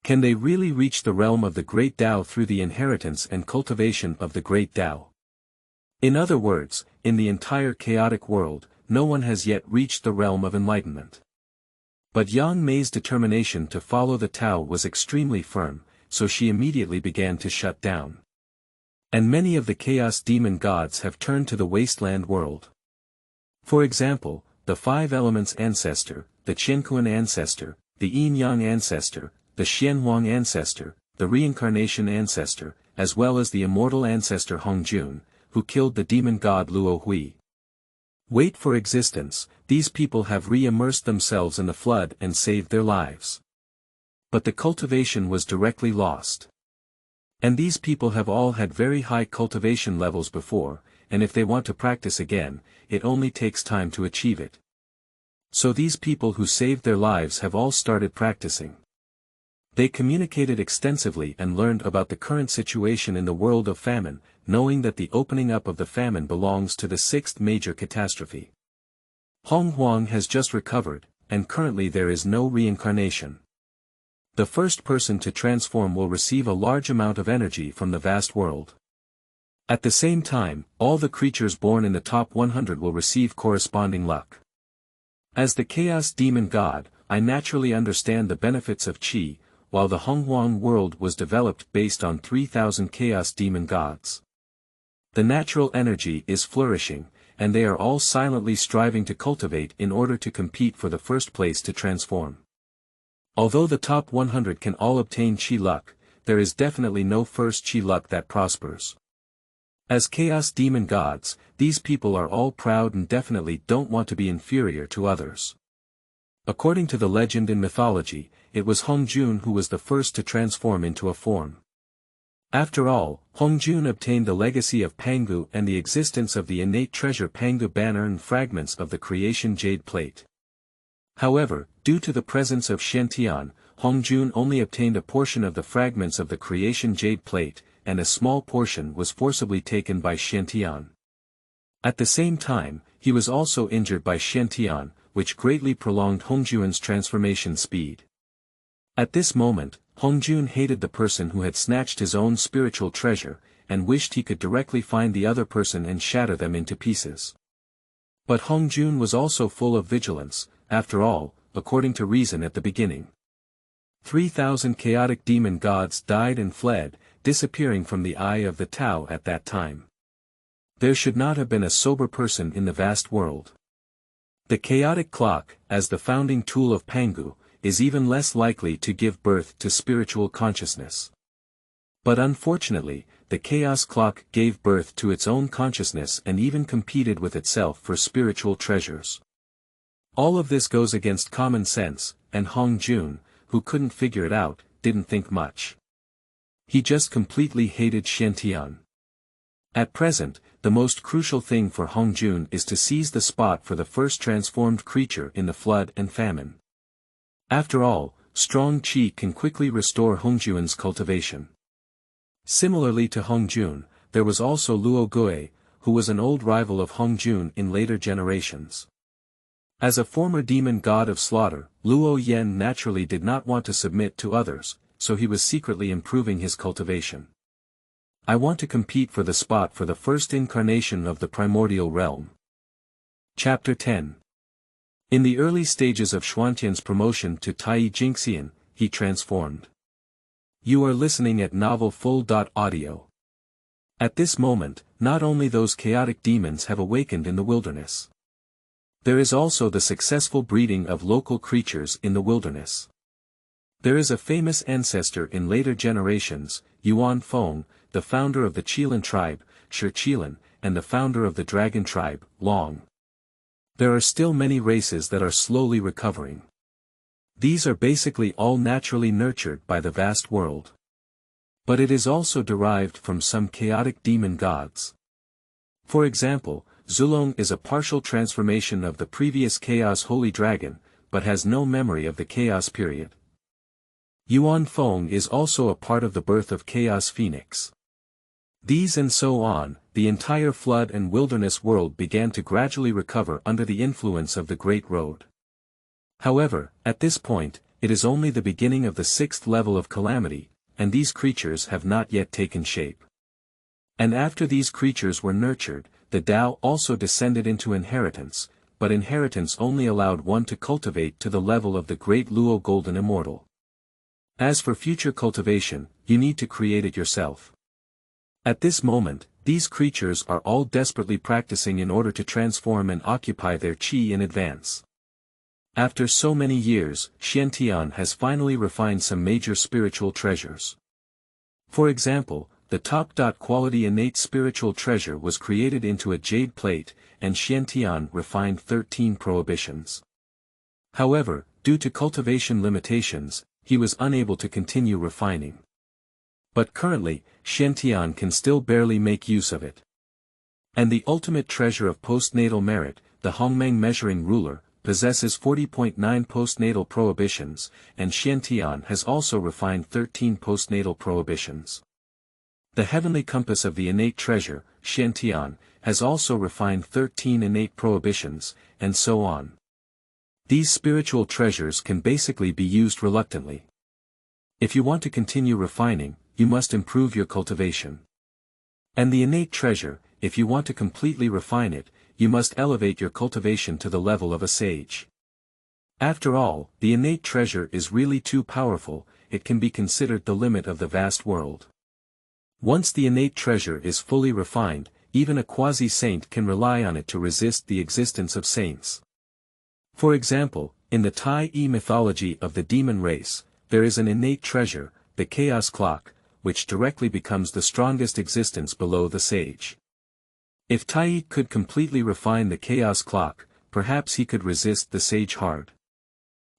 Speaker 1: Can they really reach the realm of the Great Tao through the inheritance and cultivation of the Great Tao? In other words, in the entire chaotic world, no one has yet reached the realm of enlightenment. But Yang Mei's determination to follow the Tao was extremely firm, so she immediately began to shut down. And many of the chaos demon gods have turned to the wasteland world. For example, the Five Elements ancestor, the Qianquan ancestor, the Yin-Yang ancestor, the Xianhuang ancestor, the reincarnation ancestor, as well as the immortal ancestor Hongjun, who killed the demon god Luo Hui. Wait for existence, these people have re-immersed themselves in the flood and saved their lives. But the cultivation was directly lost. And these people have all had very high cultivation levels before, and if they want to practice again, it only takes time to achieve it. So these people who saved their lives have all started practicing. They communicated extensively and learned about the current situation in the world of famine, knowing that the opening up of the famine belongs to the sixth major catastrophe. Hong Huang has just recovered, and currently there is no reincarnation. The first person to transform will receive a large amount of energy from the vast world. At the same time, all the creatures born in the top 100 will receive corresponding luck. As the chaos demon god, I naturally understand the benefits of Qi, while the Honghuang world was developed based on 3,000 chaos demon gods. The natural energy is flourishing, and they are all silently striving to cultivate in order to compete for the first place to transform. Although the top 100 can all obtain Qi luck, there is definitely no first Qi luck that prospers. As chaos demon gods, these people are all proud and definitely don't want to be inferior to others. According to the legend in mythology, it was Hongjun who was the first to transform into a form. After all, Hongjun obtained the legacy of Pangu and the existence of the innate treasure Pangu Banner and fragments of the creation Jade plate. However, due to the presence of Xiantian, Hongjun only obtained a portion of the fragments of the creation Jade plate, and a small portion was forcibly taken by Xiantian. At the same time, he was also injured by Xiantian, which greatly prolonged Hongjun's transformation speed. At this moment, Hongjun hated the person who had snatched his own spiritual treasure, and wished he could directly find the other person and shatter them into pieces. But Hongjun was also full of vigilance, after all, according to reason at the beginning. 3,000 chaotic demon gods died and fled, disappearing from the eye of the Tao at that time. There should not have been a sober person in the vast world. The chaotic clock, as the founding tool of Pangu, is even less likely to give birth to spiritual consciousness. But unfortunately, the chaos clock gave birth to its own consciousness and even competed with itself for spiritual treasures. All of this goes against common sense, and Hongjun, who couldn't figure it out, didn't think much. He just completely hated Xiantian. At present, the most crucial thing for Hongjun is to seize the spot for the first transformed creature in the flood and famine. After all, strong qi can quickly restore Hongjun's cultivation. Similarly to Hongjun, there was also Luo Gui, who was an old rival of Hongjun in later generations. As a former demon god of slaughter, Luo Yen naturally did not want to submit to others, so he was secretly improving his cultivation. I want to compete for the spot for the first incarnation of the primordial realm. Chapter 10. In the early stages of Xuantian's promotion to Taiyi Jinxian, he transformed. You are listening at Novel Full.Audio. At this moment, not only those chaotic demons have awakened in the wilderness. There is also the successful breeding of local creatures in the wilderness. There is a famous ancestor in later generations, Yuan Feng, the founder of the Qilan tribe, Shi Qilan, and the founder of the dragon tribe, Long. There are still many races that are slowly recovering. These are basically all naturally nurtured by the vast world. But it is also derived from some chaotic demon gods. For example, Zulong is a partial transformation of the previous Chaos Holy Dragon, but has no memory of the Chaos period. Yuan Feng is also a part of the birth of Chaos Phoenix. These and so on, the entire flood and wilderness world began to gradually recover under the influence of the Great Road. However, at this point, it is only the beginning of the 6th level of calamity, and these creatures have not yet taken shape. And after these creatures were nurtured, the Tao also descended into inheritance, but inheritance only allowed one to cultivate to the level of the great Luo Golden Immortal. As for future cultivation, you need to create it yourself. At this moment, these creatures are all desperately practicing in order to transform and occupy their qi in advance. After so many years, Xiantian has finally refined some major spiritual treasures. For example, the top-quality innate spiritual treasure was created into a jade plate, and Xiantian refined 13 prohibitions. However, due to cultivation limitations, he was unable to continue refining. But currently, Xiantian can still barely make use of it. And the ultimate treasure of postnatal merit, the Hongmeng measuring ruler, possesses 40.9 postnatal prohibitions, and Xiantian has also refined 13 postnatal prohibitions. The heavenly compass of the innate treasure, Xiantian, has also refined 13 innate prohibitions, and so on. These spiritual treasures can basically be used reluctantly. If you want to continue refining, you must improve your cultivation. And the innate treasure, if you want to completely refine it, you must elevate your cultivation to the level of a sage. After all, the innate treasure is really too powerful, it can be considered the limit of the vast world. Once the innate treasure is fully refined, even a quasi-saint can rely on it to resist the existence of saints. For example, in the Taiyi mythology of the demon race, there is an innate treasure, the Chaos Clock, which directly becomes the strongest existence below the sage. If Taiyi could completely refine the Chaos Clock, perhaps he could resist the sage hard.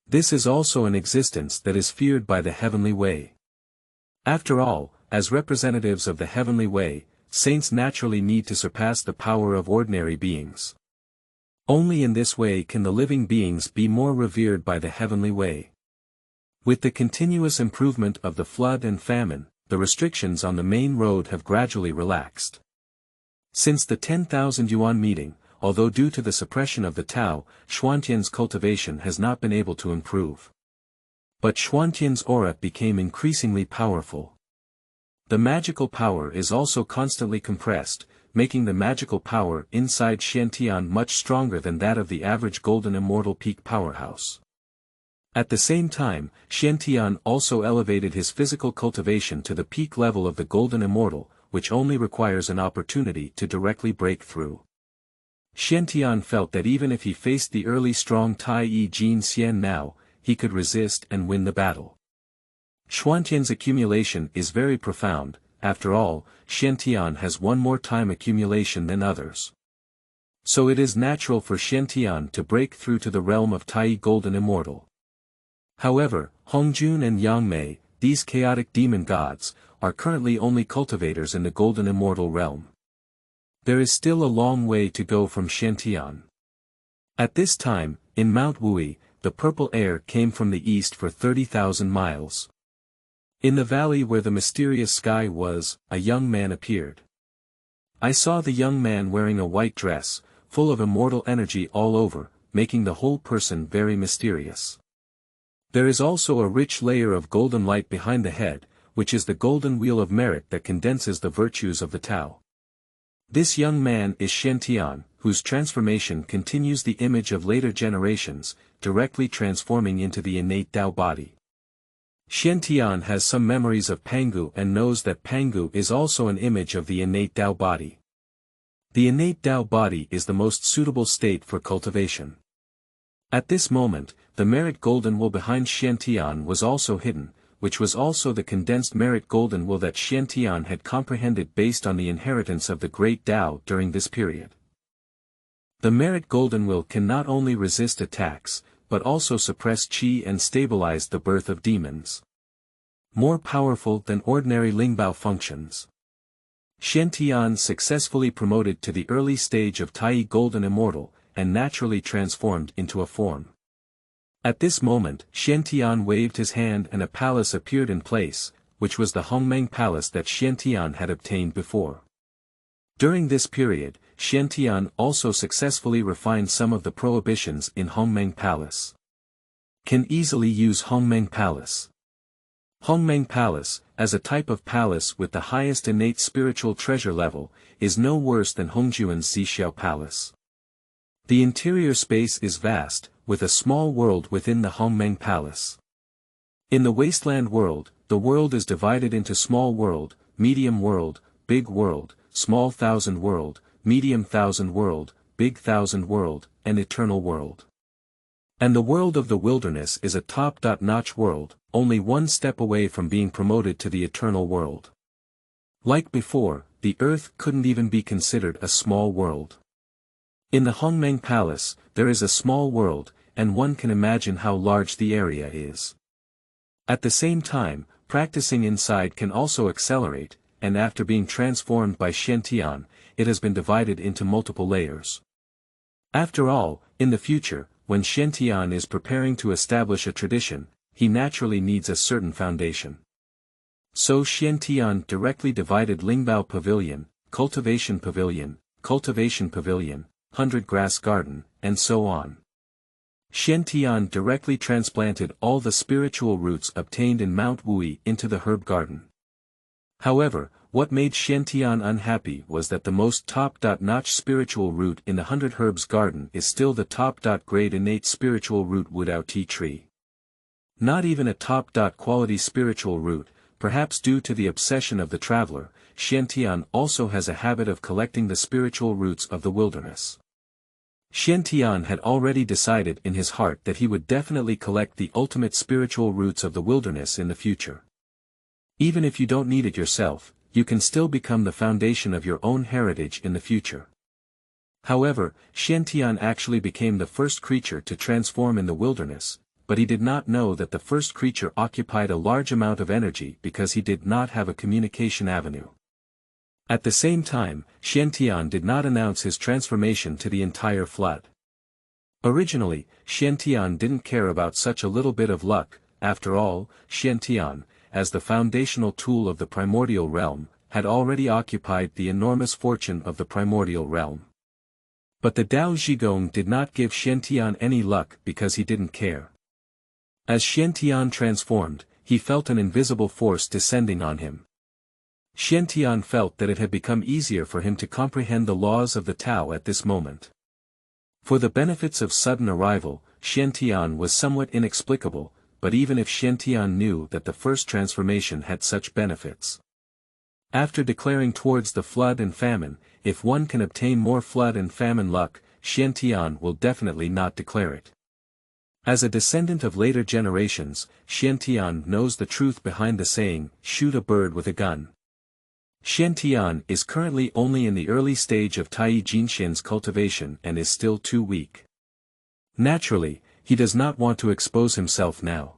Speaker 1: This is also an existence that is feared by the heavenly way. After all, as representatives of the heavenly way, saints naturally need to surpass the power of ordinary beings. Only in this way can the living beings be more revered by the heavenly way. With the continuous improvement of the flood and famine, the restrictions on the main road have gradually relaxed. Since the 10,000 yuan meeting, although due to the suppression of the Tao, Xuantian's cultivation has not been able to improve. But Xuantian's aura became increasingly powerful. The magical power is also constantly compressed, making the magical power inside Xiantian much stronger than that of the average golden immortal peak powerhouse. At the same time, Xiantian also elevated his physical cultivation to the peak level of the golden immortal, which only requires an opportunity to directly break through. Xiantian felt that even if he faced the early strong Taiyi Jinxian now, he could resist and win the battle. Xuantian's accumulation is very profound, after all, Xiantian has one more time accumulation than others. So it is natural for Xiantian to break through to the realm of Taiyi Golden Immortal. However, Hongjun and Yangmei, these chaotic demon gods, are currently only cultivators in the Golden Immortal realm. There is still a long way to go from Xiantian. At this time, in Mount Wuyi, the purple air came from the east for 30,000 miles. In the valley where the mysterious sky was, a young man appeared. I saw the young man wearing a white dress, full of immortal energy all over, making the whole person very mysterious. There is also a rich layer of golden light behind the head, which is the golden wheel of merit that condenses the virtues of the Tao. This young man is Xiantian, whose transformation continues the image of later generations, directly transforming into the innate Tao body. Xiantian has some memories of Pangu and knows that Pangu is also an image of the innate Tao body. The innate Tao body is the most suitable state for cultivation. At this moment, the merit golden will behind Xiantian was also hidden, which was also the condensed merit golden will that Xiantian had comprehended based on the inheritance of the great Tao during this period. The merit golden will can not only resist attacks, but also suppress qi and stabilize the birth of demons. More powerful than ordinary Lingbao functions. Xiantian successfully promoted to the early stage of Taiyi Golden Immortal, and naturally transformed into a form. At this moment, Xiantian waved his hand and a palace appeared in place, which was the Hongmeng Palace that Xiantian had obtained before. During this period, Xiantian also successfully refined some of the prohibitions in Hongmeng Palace. Can easily use Hongmeng Palace. Hongmeng Palace, as a type of palace with the highest innate spiritual treasure level, is no worse than Hongjuan's Zixiao Palace. The interior space is vast, with a small world within the Hongmeng Palace. In the wasteland world, the world is divided into small world, medium world, big world, small thousand world, medium thousand world, big thousand world, and eternal world. And the world of the wilderness is a top-notch world, only one step away from being promoted to the eternal world. Like before, the earth couldn't even be considered a small world. In the Hongmeng Palace, there is a small world, and one can imagine how large the area is. At the same time, practicing inside can also accelerate, and after being transformed by Xiantian, it has been divided into multiple layers. After all, in the future, when Xiantian is preparing to establish a tradition, he naturally needs a certain foundation. So Xiantian directly divided Lingbao Pavilion, Cultivation Pavilion, 100 Grass Garden, and so on. Xiantian directly transplanted all the spiritual roots obtained in Mount Wuyi into the herb garden. However, what made Xiantian unhappy was that the most top-notch spiritual root in the 100 Herbs Garden is still the top-grade innate spiritual root Wudao Tea Tree. Not even a top-quality spiritual root, perhaps due to the obsession of the traveler, Xiantian also has a habit of collecting the spiritual roots of the wilderness. Xiantian had already decided in his heart that he would definitely collect the ultimate spiritual roots of the wilderness in the future. Even if you don't need it yourself, you can still become the foundation of your own heritage in the future. However, Xiantian actually became the first creature to transform in the wilderness, but he did not know that the first creature occupied a large amount of energy because he did not have a communication avenue. At the same time, Xiantian did not announce his transformation to the entire flood. Originally, Xiantian didn't care about such a little bit of luck. After all, Xiantian, as the foundational tool of the primordial realm, had already occupied the enormous fortune of the primordial realm. But the Dao Zhigong did not give Xiantian any luck because he didn't care. As Xiantian transformed, he felt an invisible force descending on him. Xiantian felt that it had become easier for him to comprehend the laws of the Tao at this moment. For the benefits of sudden arrival, Xiantian was somewhat inexplicable, but even if Xiantian knew that the first transformation had such benefits. After declaring towards the flood and famine, if one can obtain more flood and famine luck, Xiantian will definitely not declare it. As a descendant of later generations, Xiantian knows the truth behind the saying, shoot a bird with a gun. Xiantian is currently only in the early stage of Taiyi Jinxian's cultivation and is still too weak. Naturally, he does not want to expose himself now.